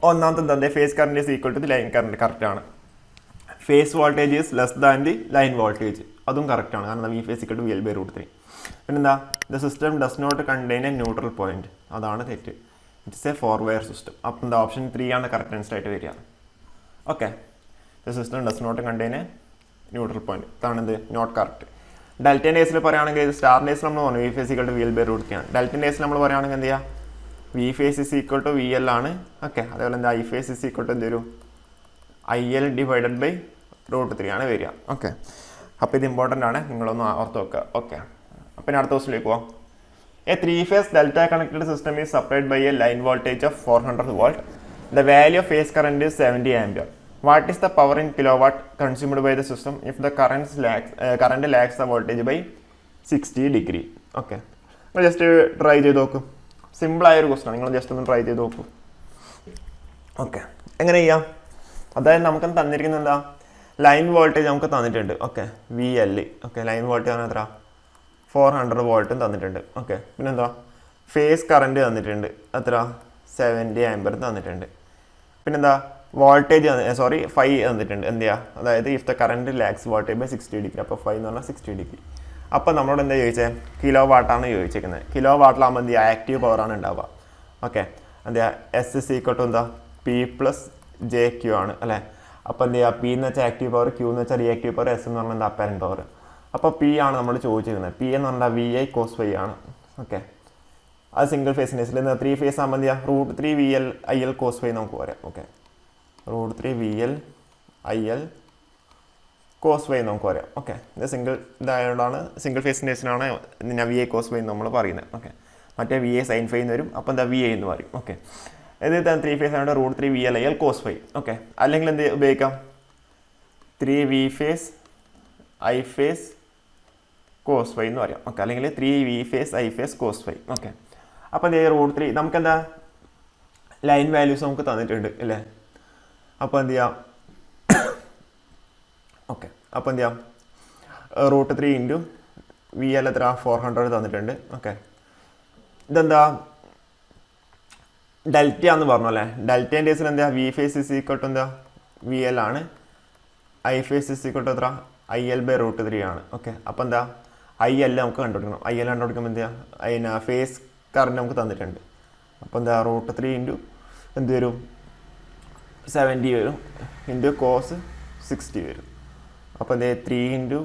ഒന്നാമത്തെ എന്താ, phase current is equal to the line current correct ആണ്. Phase voltage is less than the line voltage, അതും കറക്റ്റ് ആണ്. കാരണം V phase = VL/√3. പിന്നെന്താ, the system does not contain a neutral point, അതാണ് തെറ്റ്. It's a 4-wire system. അപ്പം എന്താ ഓപ്ഷൻ 3 ആണ് കറക്റ്റ് ആൻസർ ആയിട്ട് വരിക. Okay, the system does not contain a neutral point, ഇതാണെന്ത് നോട്ട് കറക്റ്റ്. ഡെൽറ്റേൻ്റെ കേസിൽ പറയുകയാണെങ്കിൽ സ്റ്റാറിൻ്റെ കേസിൽ നമ്മൾ പറഞ്ഞു V phase = VL/√3 ആണ്. ഡെൽറ്റേൻ്റെ കേസിൽ നമ്മൾ പറയുകയാണെങ്കിൽ എന്ത് ചെയ്യുക, V phase = VL ആണ്. ഓക്കെ, അതേപോലെ എന്താ I phase = എന്തൊരു IL/√3 ആണ് വരിക. ഓക്കെ, അപ്പോൾ ഇത് ഇമ്പോർട്ടൻ്റ് ആണ്, നിങ്ങളൊന്ന് ഓർത്ത് വെക്കുക. ഓക്കെ, അപ്പോൾ ഇനി അടുത്ത ക്വസ്റ്റിലേക്ക് പോവാം. A 3-phase delta connected system is supplied by a line voltage of 400 volt. The value of phase current is 70 ampere. What is the power in kilowatt consumed by the system if the current lags the voltage by 60 degree? Okay, നിങ്ങൾ ജസ്റ്റ് ട്രൈ ചെയ്ത് നോക്കൂ. സിമ്പിളായൊരു ക്വസ്റ്റൻ, നിങ്ങൾ ജസ്റ്റ് ഒന്ന് ട്രൈ ചെയ്ത് നോക്കൂ. ഓക്കെ, എങ്ങനെ ചെയ്യാം, അതായത് നമുക്ക് തന്നിരിക്കുന്നത് എന്താ, ലൈൻ വോൾട്ടേജ് നമുക്ക് തന്നിട്ടുണ്ട്. Okay, VL. Okay, line voltage ആണ് എത്ര 400 വോൾട്ടും തന്നിട്ടുണ്ട്. ഓക്കെ, പിന്നെന്താ ഫേസ് കറൻറ്റ് തന്നിട്ടുണ്ട്, എത്ര 70 ആംപിയർ തന്നിട്ടുണ്ട്. പിന്നെന്താ വോൾട്ടേജ് ഫൈ തന്നിട്ടുണ്ട്. എന്ത് ചെയ്യുക, അതായത് if the current lags voltage by 60 degree. അപ്പോൾ 5 എന്ന് പറഞ്ഞാൽ 60 ഡിഗ്രി. അപ്പോൾ നമ്മളോട് എന്താ ചോദിച്ചത്, കിലോ വാട്ടാണ് ചോദിച്ചിരിക്കുന്നത്. കിലോ വാട്ടിലാകുമ്പോൾ എന്ത് ചെയ്യുക, ആക്റ്റീവ് പവറാണ് ഉണ്ടാവുക. ഓക്കെ, എന്താ S = എന്താ P + jQ ആണ് അല്ലേ. അപ്പോൾ എന്ത് ചെയ്യുക, P എന്ന് വെച്ചാൽ ആക്റ്റീവ് പവർ, Q എന്ന് വെച്ചാൽ റിയാക്റ്റീവ് പവർ, S എന്ന് പറഞ്ഞാൽ എന്താ അപ്പാരൻറ്റ് പവർ. അപ്പോൾ P ആണ് നമ്മൾ ചോദിച്ചിരിക്കുന്നത്. P എന്ന് പറഞ്ഞാൽ VI cos ∅ ആണ്. ഓക്കെ, അത് സിംഗിൾ ഫേസിൻ്റെ കേസിൽ 3 phase ആകുമ്പോൾ എന്ത് ചെയ്യുക, √3 VL IL cos ∅ നമുക്ക് പറയാം. Okay, √3 VL IL cos phi നമുക്ക് പറയാം. ഓക്കെ, ഇത് സിംഗിൾ ഇതായതുകൊണ്ടാണ് സിംഗിൾ ഫേസിൻ്റെ കേസിനാണ് വി എ കോസ് വൈ എന്ന് നമ്മൾ പറയുന്നത്. ഓക്കെ, മറ്റേ വി എ സൈൻ ഫൈ എന്ന് വരും. അപ്പോൾ എന്താ വി എ എന്ന് പറയും. ഓക്കെ, ഇത് 3 ഫേസ് ആയതുകൊണ്ട് √3 VL കോസ് ഫൈ. ഓക്കെ, അല്ലെങ്കിൽ എന്ത് ഉപയോഗിക്കാം, 3 V phase I phase cos phi എന്ന് പറയാം. ഓക്കെ, അല്ലെങ്കിൽ 3 V phase I phase cos phi. Okay, അപ്പോൾ എന്ത് ചെയ്യുക, √3 നമുക്കെന്താ ലൈൻ വാല്യൂസ് നമുക്ക് തന്നിട്ടുണ്ട് അല്ലേ. അപ്പോൾ എന്ത് ചെയ്യാം, ഓക്കെ, അപ്പോൾ എന്ത് ചെയ്യാം, √3 ഇൻറ്റു VL എത്ര 400 തന്നിട്ടുണ്ട്. ഓക്കെ, ഇതെന്താ ഡെൽറ്റ എന്ന് പറഞ്ഞു അല്ലേ. ഡെൽറ്റേൻ്റെ കേസിൽ എന്താ V phase is equal to എന്താ VL ആണ്, I phase is equal to എത്ര IL/√3 ആണ്. ഓക്കെ, അപ്പോൾ എന്താ IL നമുക്ക് കണ്ടുപിടിക്കണം. IL കണ്ടുപിടിക്കുമ്പോൾ എന്താ അതിന് ഫേസ് കറണ്ട് നമുക്ക് തന്നിട്ടുണ്ട്. അപ്പോൾ എന്താ √3 ഇൻറ്റു എന്ത് വരും 70 വരും, ഇൻറ്റു കോസ് 60 വരും. അപ്പോൾ എന്താ 3 into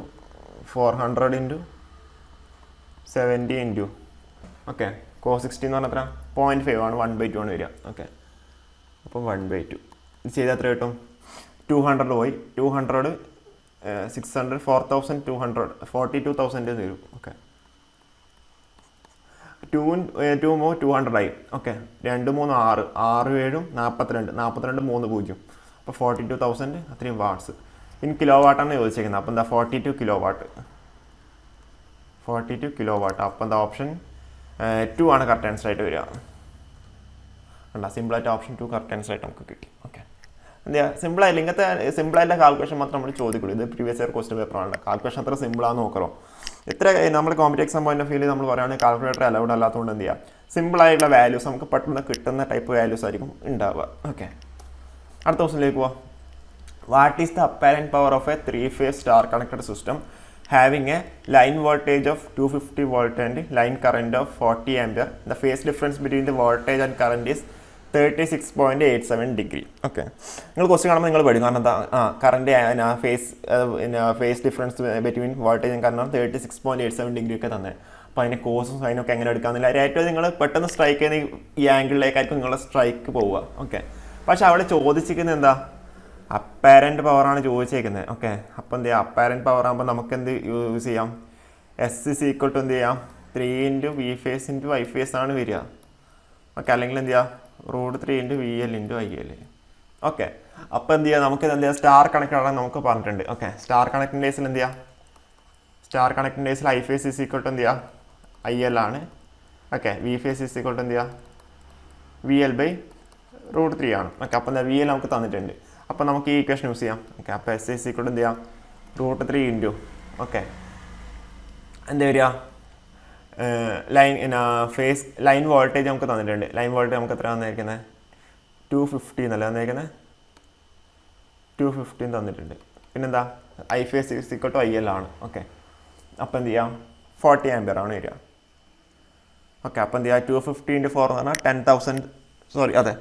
400 into 70 into okay cos 60 എന്ന് പറഞ്ഞാൽ എത്ര 0.5 ആണ്, 1/2 ആണ് വരിക. ഓക്കെ, അപ്പോൾ 1/2 ഇത് ചെയ്താൽ എത്ര കിട്ടും, 200 പോയി 200 600 4200 42,000 വരും. ഓക്കെ, 2 മോ 200 ആയി. ഓക്കെ, 2 3 6 6 7 42 42 3 0 അപ്പോൾ 42,000 അത്രയും വാട്ട്സ് ഇൻ കിലോ വാട്ടാണ് ചോദിച്ചേക്കുന്നത്. അപ്പോൾ എന്താ 42 കിലോ വാട്ട് 42 കിലോ വാട്ട്. അപ്പോൾ എന്താ ഓപ്ഷൻ 2 ആണ് കറക്റ്റ് ആൻസർ ആയിട്ട് വരിക. അല്ല, സിമ്പിളായിട്ട് ഓപ്ഷൻ 2 കറക്റ്റ് ആൻസർ ആയിട്ട് നമുക്ക് കിട്ടി. ഓക്കെ, എന്താ സിമ്പിളായില്ല, ഇങ്ങനത്തെ സിമ്പിളായിട്ടുള്ള കാൽക്കുലേഷൻ മാത്രം നമ്മൾ ചോദിക്കുള്ളൂ. ഇത് പ്രീവിയസ് ഇയർ ക്വസ്റ്റ്യൻ പേപ്പറാണ്. കാൽക്കുലേഷൻ അത്ര സിമ്പിളാന്ന് നോക്കണോ. ഇത്ര നമ്മൾ കോമ്പറ്റീവ് എക്സാം പോയിന്റ് ഓഫ് വ്യൂവിൽ നമ്മൾ പറയുകയാണെങ്കിൽ കാൽക്കുലേറ്റർ അലൗഡ് അല്ലാത്തതുകൊണ്ട് എന്ത് ചെയ്യുക, സിമ്പിളായിട്ടുള്ള വാല്യൂസ് നമുക്ക് പെട്ടെന്ന് കിട്ടുന്ന ടൈപ്പ് വാല്യൂസ് ആയിരിക്കും ഉണ്ടാവുക. ഓക്കെ, അടുത്ത ക്വസ്റ്റ്യനിലേക്ക് പോവാം. What is the apparent power of a 3 phase star connected system having a line voltage of 250 volt and line current of 40 ampere? The phase difference between the voltage and current is 36.87 degree. Okay, നിങ്ങൾ ക്വസ്റ്റ്യൻ കാണുമ്പോൾ നിങ്ങൾ പഠിക്കും. കാരണം എന്താ current phase difference between voltage and current 36.87 degree ഒക്കെ തന്നെ. അപ്പോൾ അതിൻ്റെ കോസും സൈനൊക്കെ എങ്ങനെ എടുക്കാമെന്നില്ല. ഏറ്റവും നിങ്ങൾ പെട്ടെന്ന് സ്ട്രൈക്ക് ചെയ്യുന്ന ഈ ആംഗിളിലേക്കായിരിക്കും നിങ്ങളുടെ സ്ട്രൈക്ക് പോവുക. ഓക്കെ, പക്ഷെ അവിടെ ചോദിച്ചിരിക്കുന്നത് എന്താ, അപ്പാരൻറ്റ് പവറാണ് ചോദിച്ചേക്കുന്നത്. ഓക്കെ, അപ്പോൾ എന്ത് ചെയ്യാം, അപ്പാരൻറ്റ് പവർ ആകുമ്പോൾ നമുക്ക് എന്ത് യൂസ് ചെയ്യാം, S is equal to എന്ത് ചെയ്യാം 3 into V phase into I phase ആണ് വരിക. ഓക്കെ, അല്ലെങ്കിൽ എന്ത് ചെയ്യാം √3 into VL into IL. Okay, അപ്പോൾ എന്ത് ചെയ്യാം, നമുക്ക് എന്ത് ചെയ്യാം സ്റ്റാർ കണക്റ്റഡ് ആണെന്ന് നമുക്ക് പറഞ്ഞിട്ടുണ്ട്. ഓക്കെ, സ്റ്റാർ കണക്റ്റിൻ്റെ കേസിൽ എന്ത് ചെയ്യാം, സ്റ്റാർ കണക്റ്റിൻ്റെ കേസിൽ I phase is equal to എന്ത് ചെയ്യാം IL ആണ്. Okay, V phase is equal to എന്ത് ചെയ്യാം VL/√3 ആണ്. ഓക്കെ, അപ്പോൾ എന്താ VL നമുക്ക് തന്നിട്ടുണ്ട്. അപ്പോൾ നമുക്ക് ഈ ഇക്വേഷൻ യൂസ് ചെയ്യാം. ഓക്കെ, അപ്പോൾ S is equal to എന്ത് ചെയ്യാം √3 ഇൻറ്റു ഓക്കെ എന്താ വരിക ഫേസ് ലൈൻ വോൾട്ടേജ് നമുക്ക് തന്നിട്ടുണ്ട്. ലൈൻ വോൾട്ടേജ് നമുക്ക് എത്ര തന്നിരിക്കുന്നത് 250 എന്നല്ല തന്നിരിക്കുന്നത്, 215 തന്നിട്ടുണ്ട്. പിന്നെന്താ I phase is equal to IL ആണ്. ഓക്കെ, അപ്പോൾ എന്ത് ചെയ്യാം 40 ആംപിയർ ആണ് വരിക. ഓക്കെ, അപ്പോൾ എന്ത് ചെയ്യുക 250 × 4 എന്ന് പറഞ്ഞാൽ 10,000 സോറി അതെ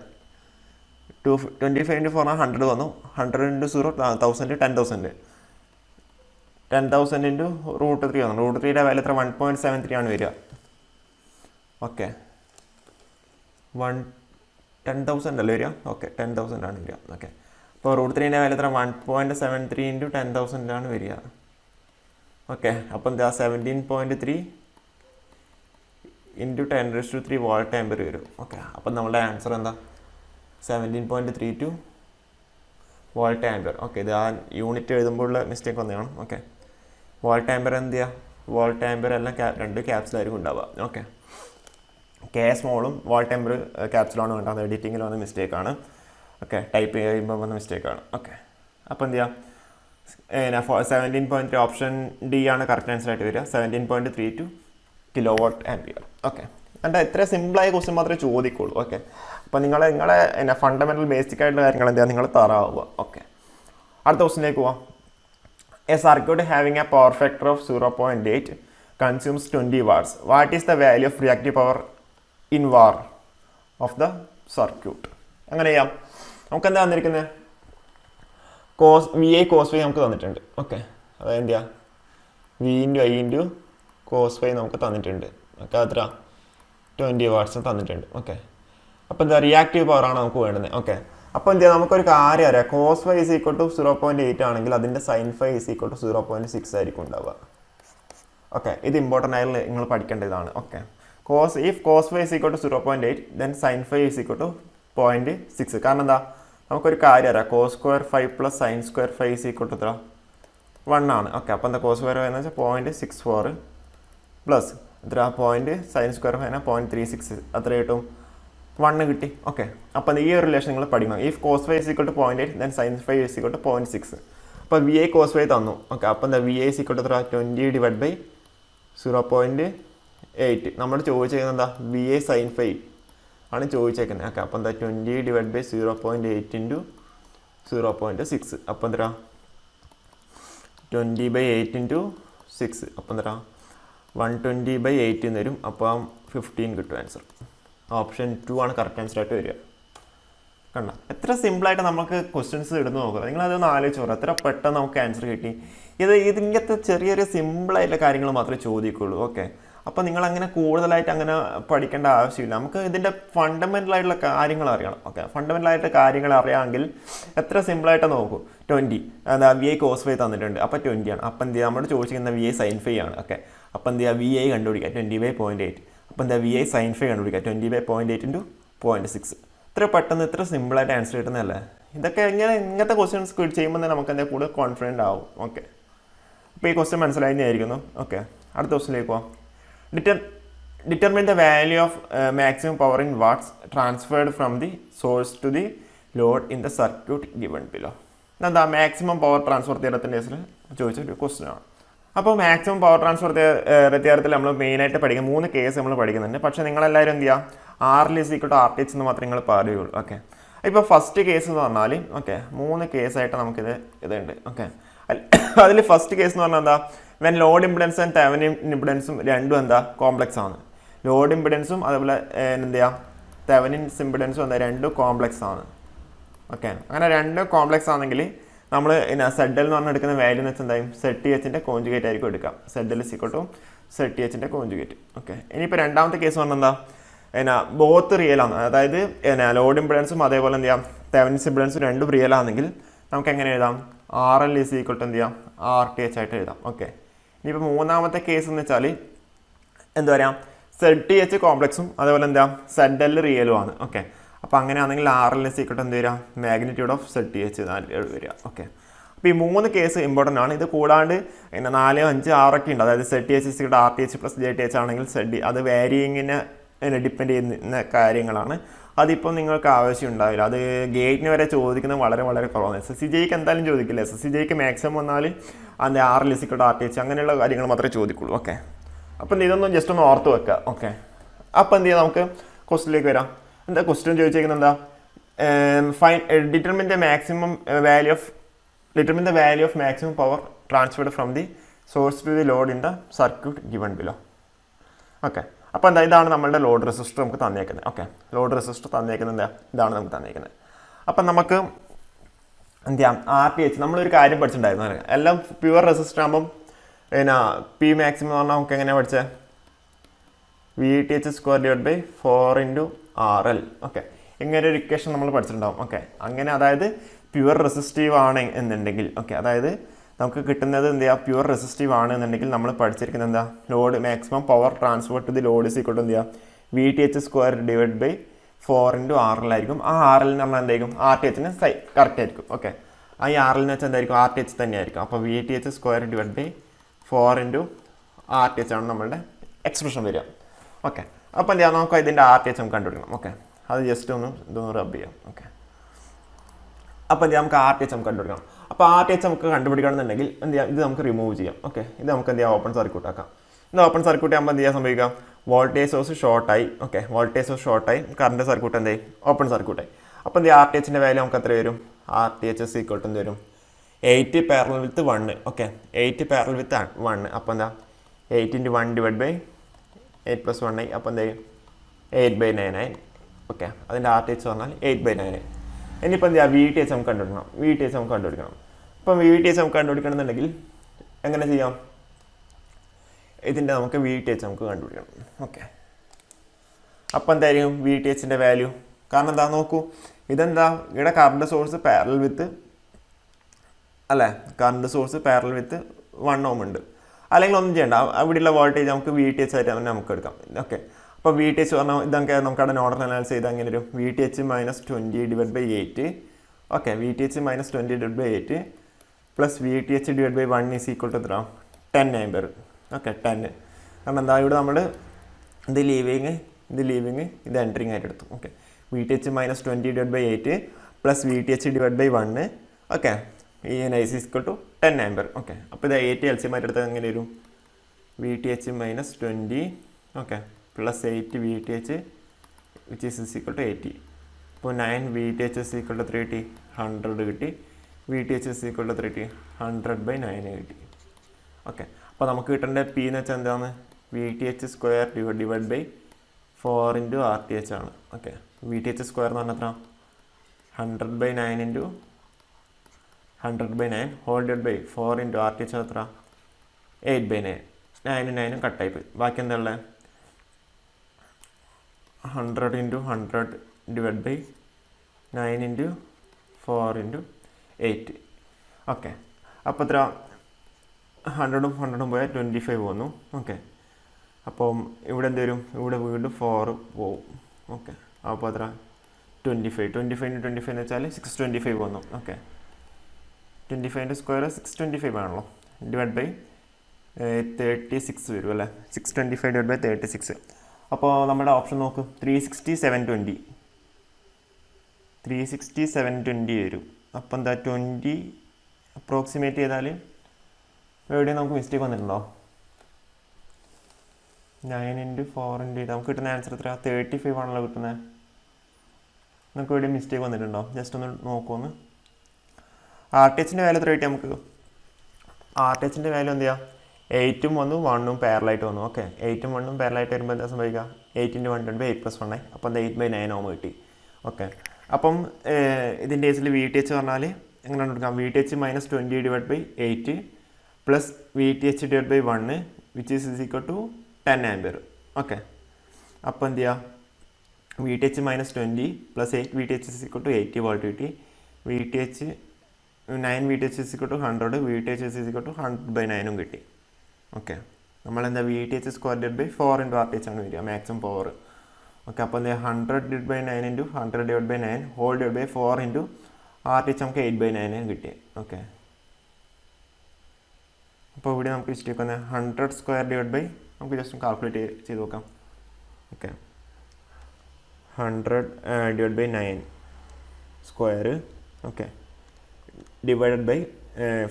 25 × 4 100 വന്നു. 100 × 0 1000 10,000 10,000 ഇൻറ്റു √3 വന്നു. √3യുടെ വാല്യൂ എത്ര 1.73 ആണ് വരിക. ഓക്കെ, 10,000 അല്ലേ വരിക. ഓക്കെ, 10,000 ആണ് വരിക. ഓക്കെ, അപ്പോൾ √3ൻ്റെ വാല്യൂ എത്ര 1.73 ഇൻറ്റു 10,000 ആണ് വരിക. ഓക്കെ, അപ്പോൾ എന്താ 17.3 ഇൻറ്റു 10⁻³ വോൾട്ട് ആംപിയർ വരും. ഓക്കെ, അപ്പം നമ്മുടെ ആൻസർ എന്താ 17.32 വോൾട്ട് ആംപിയർ. ഓക്കെ, ഇത് ആ യൂണിറ്റ് എഴുതുമ്പോഴുള്ള മിസ്റ്റേക്ക് വന്നതാണ്. ഓക്കെ, വോൾട്ട് ആംപിയർ എന്ത് ചെയ്യുക, വോൾട്ട് ആംപിയർ എല്ലാം 2 ക്യാപ്സിലായിരിക്കും ഉണ്ടാവുക. ഓക്കെ, കെ സ്മോളും വോൾട്ട് ആംപിയർ ക്യാപ്സിലാണ് വേണ്ടത്. എഡിറ്റിങ്ങിൽ വന്ന മിസ്റ്റേക്കാണ്. ഓക്കെ, ടൈപ്പ് ചെയ്യുമ്പോൾ വന്ന മിസ്റ്റേക്കാണ്. ഓക്കെ, അപ്പോൾ എന്ത് ചെയ്യാം 17.3 ഓപ്ഷൻ ഡി ആണ് കറക്റ്റ് ആൻസർ ആയിട്ട് വരിക. 17.32 കിലോ വാട്ട് ആംപിയർ. ഓക്കെ, എൻ്റെ ഇത്ര സിമ്പിളായ ക്വസ്റ്റ്യൻ മാത്രമേ ചോദിക്കുള്ളൂ. ഓക്കെ, അപ്പോൾ നിങ്ങളെ ഫണ്ടമെൻ്റൽ ബേസിക് ആയിട്ടുള്ള കാര്യങ്ങൾ എന്താ നിങ്ങൾ തറാവുക. ഓക്കെ, അടുത്ത ക്വസ്റ്റ്യനിലേക്ക് പോവാം. A circuit having A power factor of 0.8 consumes 20 watts. What is the value of reactive power in war of the circuit? അങ്ങനെ ചെയ്യാം. നമുക്ക് എന്താ തന്നിരിക്കുന്നത്, VI cos φ നമുക്ക് തന്നിട്ടുണ്ട്. ഓക്കെ, അതായത് എന്ത് ചെയ്യുക V × I × cos φ നമുക്ക് തന്നിട്ടുണ്ട്. ഓക്കെ, അത്ര 20 watts തന്നിട്ടുണ്ട്. ഓക്കെ, അപ്പോൾ എന്താ റിയാക്റ്റീവ് പവറാണ് നമുക്ക് വേണ്ടുന്നത്. ഓക്കെ, അപ്പോൾ എന്ത് ചെയ്യാം, നമുക്കൊരു കാര്യം അറിയാം, cos phi is equal to 0.8 ആണെങ്കിൽ അതിൻ്റെ sine phi is equal to 0.6 ആയിരിക്കും ഉണ്ടാവുക. ഓക്കെ, ഇത് ഇമ്പോർട്ടൻ്റ് ആയാലും നിങ്ങൾ പഠിക്കേണ്ട ഇതാണ്. Okay, if cos phi is equal to 0.8 then sine phi is equal to 0.6. കാരണം എന്താ, നമുക്കൊരു കാര്യം അറിയാം, cos square 5 plus sine square 5 is equal to 1 ആണ്. ഓക്കെ, അപ്പോൾ എന്താ കോസ് സ്ക്വയർ എന്ന് വെച്ചാൽ 0.64 പ്ലസ് സൈൻ സ്ക്വയർ 0.36 അത്ര കിട്ടും, 1 കിട്ടി. ഓക്കെ, അപ്പം ഈ ഒരു റിലേഷൻ നിങ്ങൾ പഠിക്കണം. If cos phi is equal to 0.8 then sine phi is equal to 0.6. അപ്പോൾ വി ഐ കോസ് ഫൈ തന്നു. ഓക്കെ, അപ്പോൾ എന്താ V I is equal to 20 divide by 0.8. നമ്മൾ ചോദിച്ചേക്കുന്നത് എന്താ, വി ഐ സൈൻ ഫൈ ആണ് ചോദിച്ചേക്കുന്നത്. ഓക്കെ, അപ്പോൾ എന്താ 20 ഡിവൈഡ് ബൈ 0.8 ഇൻറ്റു 0.6. അപ്പോൾ എന്താ 20/8 ഇൻറ്റു 6. അപ്പോൾ എന്താ 120/8 എന്ന് വരും. അപ്പം 15 കിട്ടും ആൻസർ. ഓപ്ഷൻ 2 ആണ് കറക്റ്റ് ആൻസർ ആയിട്ട് വരിക. കണ്ട എത്ര സിമ്പിളായിട്ട് നമുക്ക് ക്വസ്റ്റ്യൻസ് ഇടുന്നു നോക്കുക. നിങ്ങളതൊന്ന് ആലോചിച്ച് നോക്കുക, എത്ര പെട്ടെന്ന് നമുക്ക് ആൻസർ കിട്ടി. ഇതിങ്ങനത്തെ ചെറിയ സിമ്പിളായിട്ടുള്ള കാര്യങ്ങൾ മാത്രമേ ചോദിക്കുള്ളൂ. ഓക്കെ, അപ്പോൾ നിങ്ങൾ അങ്ങനെ കൂടുതലായിട്ട് അങ്ങനെ പഠിക്കേണ്ട ആവശ്യമില്ല. നമുക്ക് ഇതിൻ്റെ ഫണ്ടമെൻ്റൽ ആയിട്ടുള്ള കാര്യങ്ങൾ അറിയണം. ഓക്കെ, ഫണ്ടമെൻ്റൽ ആയിട്ട് കാര്യങ്ങൾ അറിയാമെങ്കിൽ എത്ര സിമ്പിളായിട്ട് നോക്കൂ. 20 എന്താ വി ഐ കോസ് ഫൈ തന്നിട്ടുണ്ട്, അപ്പോൾ 20 ആണ്. അപ്പം എന്ത് ചെയ്യുക, നമ്മൾ ചോദിച്ചിരിക്കുന്ന വി ഐ സൈൻ ഫൈ ആണ്. ഓക്കെ, അപ്പോൾ എന്ത് ചെയ്യുക, വി ഐ കണ്ടുപിടിക്കുക 20/0.8. അപ്പോൾ എന്താ വി ഐ സൈൻ ഫൈ കണ്ടുപിടിക്കുക 20/0.8 ഇൻറ്റു 0.6. ഇത്ര പെട്ടെന്ന് ഇത്ര സിമ്പിളായിട്ട് ആൻസർ കിട്ടുന്നതല്ലേ. ഇതൊക്കെ ഇങ്ങനത്തെ ക്വസ്റ്റ്യൻസ് ചെയ്യുമ്പോൾ തന്നെ നമുക്ക് എന്താ കൂടുതൽ കോൺഫിഡൻ്റ് ആവും. ഓക്കെ, അപ്പോൾ ഈ ക്വസ്റ്റ്യൻ മനസ്സിലായി തന്നെയായിരിക്കുന്നു. ഓക്കെ, അടുത്ത ക്വസ്റ്റ്യനിലേക്ക് പോവാം. Determine the value of maximum power in watts transferred from the source to the load in the circuit given below. എന്താ മാക്സിമം പവർ ട്രാൻസ്ഫർ തിയറത്തിൻ്റെ കേസിൽ ചോദിച്ചൊരു ക്വസ്റ്റ്യൻ ആണ്. അപ്പോൾ മാക്സിമം പവർ ട്രാൻസ്ഫർ തിയറത്തിൽ നമ്മൾ മെയിനായിട്ട് പഠിക്കും 3 കേസ് നമ്മൾ പഠിക്കുന്നുണ്ട്. പക്ഷേ നിങ്ങളെല്ലാവരും എന്ത് ചെയ്യുക, RL = RTH എന്ന് മാത്രമേ നിങ്ങൾ പറയുള്ളൂ. ഓക്കെ, ഇപ്പോൾ ഫസ്റ്റ് കേസ് എന്ന് പറഞ്ഞാൽ ഓക്കെ 3 കേസായിട്ട് നമുക്കിത് ഇതുണ്ട്. ഓക്കെ, അതിൽ ഫസ്റ്റ് കേസ് എന്ന് പറഞ്ഞാൽ എന്താ, when load impedance and Thevenin ഇമ്പിഡൻസും രണ്ടും എന്താ കോംപ്ലക്സ് ആണ്. ലോഡ് ഇമ്പിഡൻസും അതേപോലെ എന്ത് ചെയ്യുക, തെവനിൻ ഇമ്പിഡൻസും എന്താ രണ്ടും കോംപ്ലക്സ് ആണ്. ഓക്കെ, അങ്ങനെ രണ്ടും കോംപ്ലക്സ് ആണെങ്കിൽ നമ്മൾ ZL എന്ന് പറഞ്ഞാൽ എടുക്കുന്ന വാല്യൂ എന്ന് വെച്ചാൽ എന്തായാലും ZTHൻ്റെ കോൺജുഗേറ്റ് ആയിരിക്കും എടുക്കാം. ZL = ZTHൻ്റെ conjugate. ഓക്കെ, ഇനിയിപ്പോൾ രണ്ടാമത്തെ കേസ് പറഞ്ഞാൽ എന്താ, ബോത്ത് റിയൽ ആണ്. അതായത് ലോഡ് ഇമ്പിഡൻസും അതേപോലെ എന്ത് ചെയ്യാം തെവനിൻ ഇമ്പിഡൻസും രണ്ടും റിയൽ ആണെങ്കിൽ നമുക്ക് എങ്ങനെ എഴുതാം, RL = എന്ത് ചെയ്യാം RTH ആയിട്ട് എഴുതാം. ഓക്കെ, ഇനിയിപ്പോൾ മൂന്നാമത്തെ കേസ് എന്ന് വെച്ചാൽ എന്താ പറയുക, ZTH കോംപ്ലക്സും അതേപോലെ എന്താ ZL റിയലും ആണ്. ഓക്കെ, അപ്പോൾ അങ്ങനെയാണെങ്കിൽ RL = എന്ത് വരിക, മാഗ്നിറ്റ്യൂഡ് ഓഫ് ZTH വരിക. ഓക്കെ, അപ്പോൾ ഈ 3 കേസ് ഇമ്പോർട്ടൻ്റ് ആണ്. ഇത് കൂടാണ്ട് 4, 5, 6 ഒക്കെ ഉണ്ട്. അതായത് ZTH = RTH + JTH ആണെങ്കിൽ അത് വാരിയിങ്ങിനെ ഡിപ്പെൻഡ് ചെയ്യുന്ന കാര്യങ്ങളാണ്. അതിപ്പോൾ നിങ്ങൾക്ക് ആവശ്യം ഉണ്ടാവില്ല. അത് ഗേറ്റിന് വരെ ചോദിക്കുന്നത് വളരെ വളരെ കുറവാണ്. SSCJക്ക് എന്തായാലും ചോദിക്കില്ല. SSCJക്ക് മാക്സിമം വന്നാൽ അതിൻ്റെ RL = RTH അങ്ങനെയുള്ള കാര്യങ്ങൾ മാത്രമേ ചോദിക്കുള്ളൂ. ഓക്കെ, അപ്പം ഇതൊന്നും ജസ്റ്റ് ഒന്ന് ഓർത്ത് വെക്കുക. ഓക്കെ, അപ്പോൾ എന്ത് ചെയ്യാം, നമുക്ക് ക്വസ്റ്റിലേക്ക് വരാം. എന്താ ക്വസ്റ്റ്യൻ ചോദിച്ചേക്കുന്നത്, എന്താ determine the value of maximum power transferred from the source to the load in the circuit given below. Okay, അപ്പോൾ എന്താ ഇതാണ് നമ്മളുടെ ലോഡ് റെസിസ്റ്റർ നമുക്ക് തന്നേക്കുന്നത്. ഓക്കെ, ലോഡ് റെസിസ്റ്റർ തന്നേക്കുന്നത് എന്താ, ഇതാണ് നമുക്ക് തന്നേക്കുന്നത്. അപ്പം നമുക്ക് എന്ത് ചെയ്യാം, RTH നമ്മളൊരു കാര്യം പഠിച്ചിട്ടുണ്ടായിരുന്നു. എല്ലാം പ്യുവർ റെസിസ്റ്റർ ആകുമ്പം P മാക്സിമം എന്ന് പറഞ്ഞാൽ നമുക്ക് എങ്ങനെയാണ് പഠിച്ചത്, VTH² / 4 × RL. ഓക്കെ, ഇങ്ങനെ ഒരു ഇക്വേഷൻ നമ്മൾ പഠിച്ചിട്ടുണ്ടാവും. ഓക്കെ, അങ്ങനെ അതായത് പ്യുവർ റെസിസ്റ്റീവ് ആണ് എന്നുണ്ടെങ്കിൽ, ഓക്കെ അതായത് നമുക്ക് കിട്ടുന്നത് എന്ത് ചെയ്യുക, പ്യുവർ റെസിസ്റ്റീവ് ആണ് എന്നുണ്ടെങ്കിൽ നമ്മൾ പഠിച്ചിരിക്കുന്നത് എന്താ, load maximum power transfer to the load = എന്ത് ചെയ്യുക, VTH² / 4 × RL ആയിരിക്കും. ആ RL എന്ന് പറഞ്ഞാൽ എന്തായിരിക്കും, RTHന് കറക്റ്റ് ആയിരിക്കും. ഓക്കെ, ആ ഈ RL എന്ന് വെച്ചാൽ എന്തായിരിക്കും, RTH തന്നെയായിരിക്കും. അപ്പോൾ VTH² / 4 × RTH ആണ് നമ്മളുടെ എക്സ്പ്രഷൻ വരിക. ഓക്കെ, അപ്പോൾ എന്ത് ചെയ്യാം, നമുക്ക് ഇതിൻ്റെ RTH നമുക്ക് കണ്ടുപിടിക്കണം. ഓക്കെ, അത് ജസ്റ്റ് ഇതൊന്ന് റബ്ബ് ചെയ്യാം. ഓക്കെ, അപ്പോൾ എന്ത് ചെയ്യാം, നമുക്ക് RTH നമുക്ക് കണ്ടുപിടിക്കണം. അപ്പോൾ RTH നമുക്ക് കണ്ടുപിടിക്കണം എന്നുണ്ടെങ്കിൽ എന്ത് ചെയ്യാം, ഇത് നമുക്ക് റിമൂവ് ചെയ്യാം. ഓക്കെ, ഇത് നമുക്ക് എന്ത് ചെയ്യാം, ഓപ്പൺ സർക്യൂട്ട് ആക്കാം. ഇത് ഓപ്പൺ സർക്യൂട്ട് ആകുമ്പോൾ എന്ത് ചെയ്യാൻ സംഭവിക്കാം, വോൾട്ടേജ് സോഴ്സ് ഷോർട്ടായി. ഓക്കെ, വോൾട്ടേജ് സോഴ്സ് ഷോർട്ടായി, കറണ്ട് സർക്യൂട്ട് എന്തായി, ഓപ്പൺ സർക്യൂട്ടായി. അപ്പോൾ എന്ത് ചെയ്യാം, RTHൻ്റെ വാല്യൂ നമുക്ക് എത്ര വരും, RTH = എന്ത് വരും, 8 × 1. ഓക്കെ, 8 × 1. അപ്പോൾ എന്താ 8 × 1 / 8 + 1 ആയി. അപ്പോൾ എന്തായി 8/9 ആയി. ഓക്കെ, അതിൻ്റെ RTH പറഞ്ഞാൽ 8/9. ഇനിയിപ്പോൾ എന്ത് ചെയ്യുക, VTH നമുക്ക് കണ്ടുപിടിക്കണം. അപ്പം VTH നമുക്ക് കണ്ടുപിടിക്കണമെന്നുണ്ടെങ്കിൽ എങ്ങനെ ചെയ്യാം, ഇതിൻ്റെ നമുക്ക് VTH നമുക്ക് കണ്ടുപിടിക്കണം. ഓക്കെ, അപ്പോൾ എന്തായിരിക്കും VTHൻ്റെ വാല്യൂ, കാരണം എന്താ നോക്കൂ, ഇതെന്താ ഇവിടെ കറണ്ട് സോഴ്സ് പാരലൽ വിത്ത് അല്ലേ, കറണ്ട് സോഴ്സ് പാരലൽ വിത്ത് 1 ohm ഉണ്ട്. അല്ലെങ്കിൽ ഒന്നും ചെയ്യണ്ട, അവിടെയുള്ള വോൾട്ടേജ് നമുക്ക് VTH ആയിട്ട് തന്നെ നമുക്ക് എടുക്കാം. ഓക്കെ, അപ്പോൾ VTH പറഞ്ഞാൽ ഇതൊക്കെ നമുക്കവിടെ നോഡൽ അനാലിസിസ് ചെയ്താൽ എങ്ങനെ വരും? VTH - 20/8. Okay, VTH - 20/8 plus VTH/1 is equal to എത്ര? 10 ആംപിയർ. ഓക്കെ, 10. കാരണം എന്താ ഇവിടെ നമ്മൾ ഇത് ലീവിങ് ഇത് എൻട്രിങ് ആയിട്ട് എടുത്തു. Okay, VTH - 20/8 plus VTH/1. Okay, ഈ നൈസ് ഈക്വൽ ടു 10 ആംപിയർ. ഓക്കെ, അപ്പോൾ ഇത് 8 LCM ആയിട്ട് എടുത്താൽ എങ്ങനെ വരും? VTH - 20 okay plus 8 VTH which is equal to 80. അപ്പോൾ 9 VTH ഈസ് ഈക്വൽ ടു 3 കിട്ടി, 100 കിട്ടി. VTH ഈസ് ഈക്വൽ ടു 3 100/9 കിട്ടി. ഓക്കെ, അപ്പോൾ നമുക്ക് കിട്ടേണ്ട P എന്ന് വെച്ചാൽ എന്താണ്? VTH² ഡിവൈഡ് ബൈ 4 × RTH ആണ്. ഓക്കെ, VTH² എന്ന് പറഞ്ഞാൽ എത്ര? 100/9 ഹോൾ ഡിവൈഡ് ബൈ 4 × RTH എത്ര? 8/9. 9 കട്ടായി പോയി. ബാക്കി എന്താ ഉള്ളത്? 100 × 100 ഡിവൈഡ് ബൈ 9 × 4 × 8. ഓക്കെ, അപ്പോൾ എത്ര? 100ഉം 100ഉം പോയാൽ 25 വന്നു. ഓക്കെ, അപ്പം ഇവിടെ എന്ത് വരും? ഇവിടെ വീണ്ടും 4 പോവും. ഓക്കെ, അപ്പോൾ എത്ര? 25 × 25 എന്ന് വെച്ചാൽ 625 വന്നു. ഓക്കെ, 25 സ്ക്വയർ 625 ആണല്ലോ, ഡിവൈഡ് ബൈ 36 വരും അല്ലേ? 625 ഡിവൈഡ് ബൈ 36. അപ്പോൾ നമ്മുടെ ഓപ്ഷൻ നോക്ക്, 360 720 വരും. അപ്പോൾ എന്താ 20 അപ്രോക്സിമേറ്റ് ചെയ്താൽ എവിടെയും നമുക്ക് മിസ്റ്റേക്ക് വന്നിട്ടുണ്ടോ? 9 × 4 × നമുക്ക് കിട്ടുന്ന ആൻസർ എത്ര? 35 ആണല്ലോ കിട്ടുന്നത്. നമുക്ക് എവിടെയും മിസ്റ്റേക്ക് വന്നിട്ടുണ്ടോ? ജസ്റ്റ് ഒന്ന് നോക്കുമെന്ന്. RTHൻ്റെ വാല്യൂ എത്ര കിട്ടി നമുക്ക്? RTHൻ്റെ വാല്യൂ എന്ത് ചെയ്യുക? 8ഉം വന്നു 1ഉം പാരലായിട്ട് വന്നു. ഓക്കെ, 8ഉം 1ഉം പാരലായിട്ട് വരുമ്പോൾ എന്താ സംഭവിക്കുക? 8 × 1 × 8 + 1 ആയി. അപ്പോൾ എന്താ 8/9 ohm കിട്ടി. ഓക്കെ, അപ്പം ഇതിൻ്റെ കേസിൽ VTH പറഞ്ഞാൽ എങ്ങനെയാണ് എടുക്കാം? VTH - 20/8 plus VTH/1 which is equal to 10 ampere. Okay, അപ്പോൾ എന്ത് ചെയ്യുക? VTH - 20 plus 8 VTH is equal to 80 volt കിട്ടി. 9 VTH is equal to 100, VTH is equal to 100/9 കിട്ടി. ഓക്കെ, നമ്മളെന്താ VTH² ഡിവൈഡ് ബൈ 4 × RTH ആണ് വരിക, മാക്സിമം പവർ. ഓക്കെ, അപ്പോൾ എന്താ 100/9 × 100/9 ഹോൾ ഡിവൈഡ് ബൈ 4 × RTH നമുക്ക് 8/9 കിട്ടി. ഓക്കെ, അപ്പോൾ ഇവിടെ നമുക്ക് മിസ്റ്റേക്ക് വന്നത് 100² ഡിവൈഡ് ബൈ നമുക്ക് ജസ്റ്റ് കാൽക്കുലേറ്റ് ചെയ്ത് നോക്കാം. Okay, 100 divide by 9 square. Okay, divided by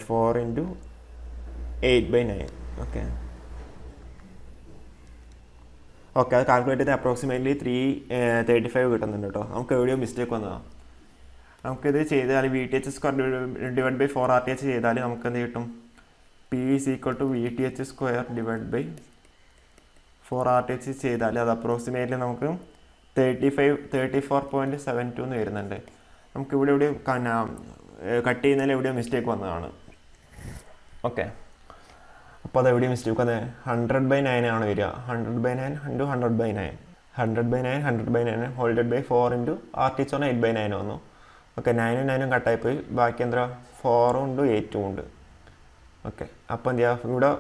4 × 8/9. Okay, അത് കാൽക്കുലേറ്റ് ചെയ്ത് അപ്രോക്സിമേറ്റ്ലി 335 കിട്ടുന്നുണ്ട് കേട്ടോ. നമുക്ക് എവിടെയോ മിസ്റ്റേക്ക് വന്നതാണ്. നമുക്കിത് ചെയ്താൽ VTH² ഡിവൈഡ് ബൈ 4 RTH ചെയ്താൽ നമുക്ക് എന്ത് കിട്ടും? P is equal to VTH² divide by 4 RTH ചെയ്താൽ അത് അപ്രോക്സിമേറ്റ്ലി നമുക്ക് 34.72 എന്ന് വരുന്നുണ്ട്. നമുക്ക് ഇവിടെ എവിടെയും കട്ട് ചെയ്യുന്നതിൽ എവിടെയോ മിസ്റ്റേക്ക് വന്നതാണ്. ഓക്കെ, അപ്പോൾ അത് എവിടെയും മിസ്റ്റേക്ക് വന്നത് 100/9 ആണ് വരിക. 100/9 × 100/9 100/9 ഹോൾ ഡിവൈഡ് ബൈ 4 × RTH പറഞ്ഞാൽ 8/9 വന്നു. ഓക്കെ, 9ഉം 9ഉം കട്ടായിപ്പോയി. ബാക്കി എന്താ 4ഉം ഉണ്ട് 8ഉം ഉണ്ട്. ഓക്കെ, അപ്പോൾ എന്ത് ചെയ്യുക? ഇവിടെ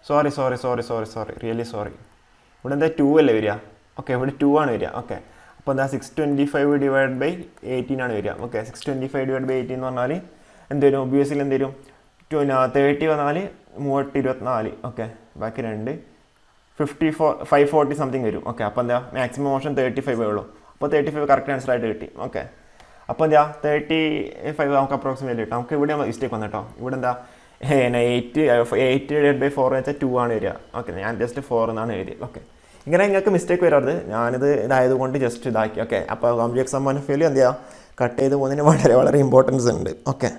സോറി റിയലി സോറി, ഇവിടെ എന്താ 2 അല്ലേ വരിക? ഓക്കെ, ഇവിടെ 2 ആണ് വരിക. ഓക്കെ, അപ്പോൾ എന്താ 625 ഡിവൈഡ് ബൈ 18 ആണ് വരിക. ഓക്കെ, 625 ഡിവൈഡ് ബൈ 18 എന്ന് പറഞ്ഞാൽ എന്ത് വരും? ഒബ്വിയസ്ലി എന്ത് വരും? 30 വന്നാൽ 324. ഓക്കെ, ബാക്കി 2 540 സംതിങ് വരും. ഓക്കെ, അപ്പോൾ എന്താ മാക്സിമം ഓപ്ഷൻ 35 ഉള്ളൂ. അപ്പോൾ 35 കറക്റ്റ് ആൻസർ ആയിട്ട് കിട്ടി. ഓക്കെ, അപ്പോൾ എന്താ 35 നമുക്ക് അപ്രോക്സിമേറ്റ് കിട്ടും. നമുക്ക് ഇവിടെ മിസ്റ്റേക്ക് വന്നു കേട്ടോ. ഇവിടെ എന്താ 8 ഡിവൈഡ് ബൈ 4 വെച്ചാൽ 2 ആണ് വരിക. ഓക്കെ, ഞാൻ ജസ്റ്റ് 4 എന്നാണ് എഴുതി. ഓക്കെ, ഇങ്ങനെ നിങ്ങൾക്ക് മിസ്റ്റേക്ക് വരാറുണ്ട്. ഞാനിത് ഇതായതുകൊണ്ട് ജസ്റ്റ് ഇതാക്കി. ഓക്കെ, അപ്പോൾ competitive exam point of view എന്ത് ചെയ്യുക? കട്ട് ചെയ്ത് പോകുന്നതിന് വളരെ ഇമ്പോർട്ടൻസ് ഉണ്ട്. ഓക്കെ,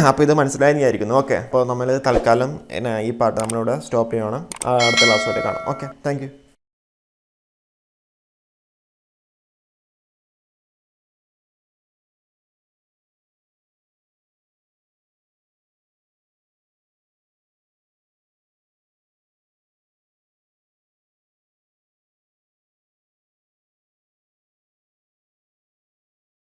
അപ്പോൾ ഇത് മനസ്സിലായി വിചാരിക്കുന്നു. ഓക്കെ, അപ്പോൾ നമ്മൾ തൽക്കാലം ഈ പാട്ട് നമ്മളിവിടെ സ്റ്റോപ്പ് ചെയ്യണം. അടുത്ത ക്ലാസ്സോട്ട് കാണാം. Okay, thank you.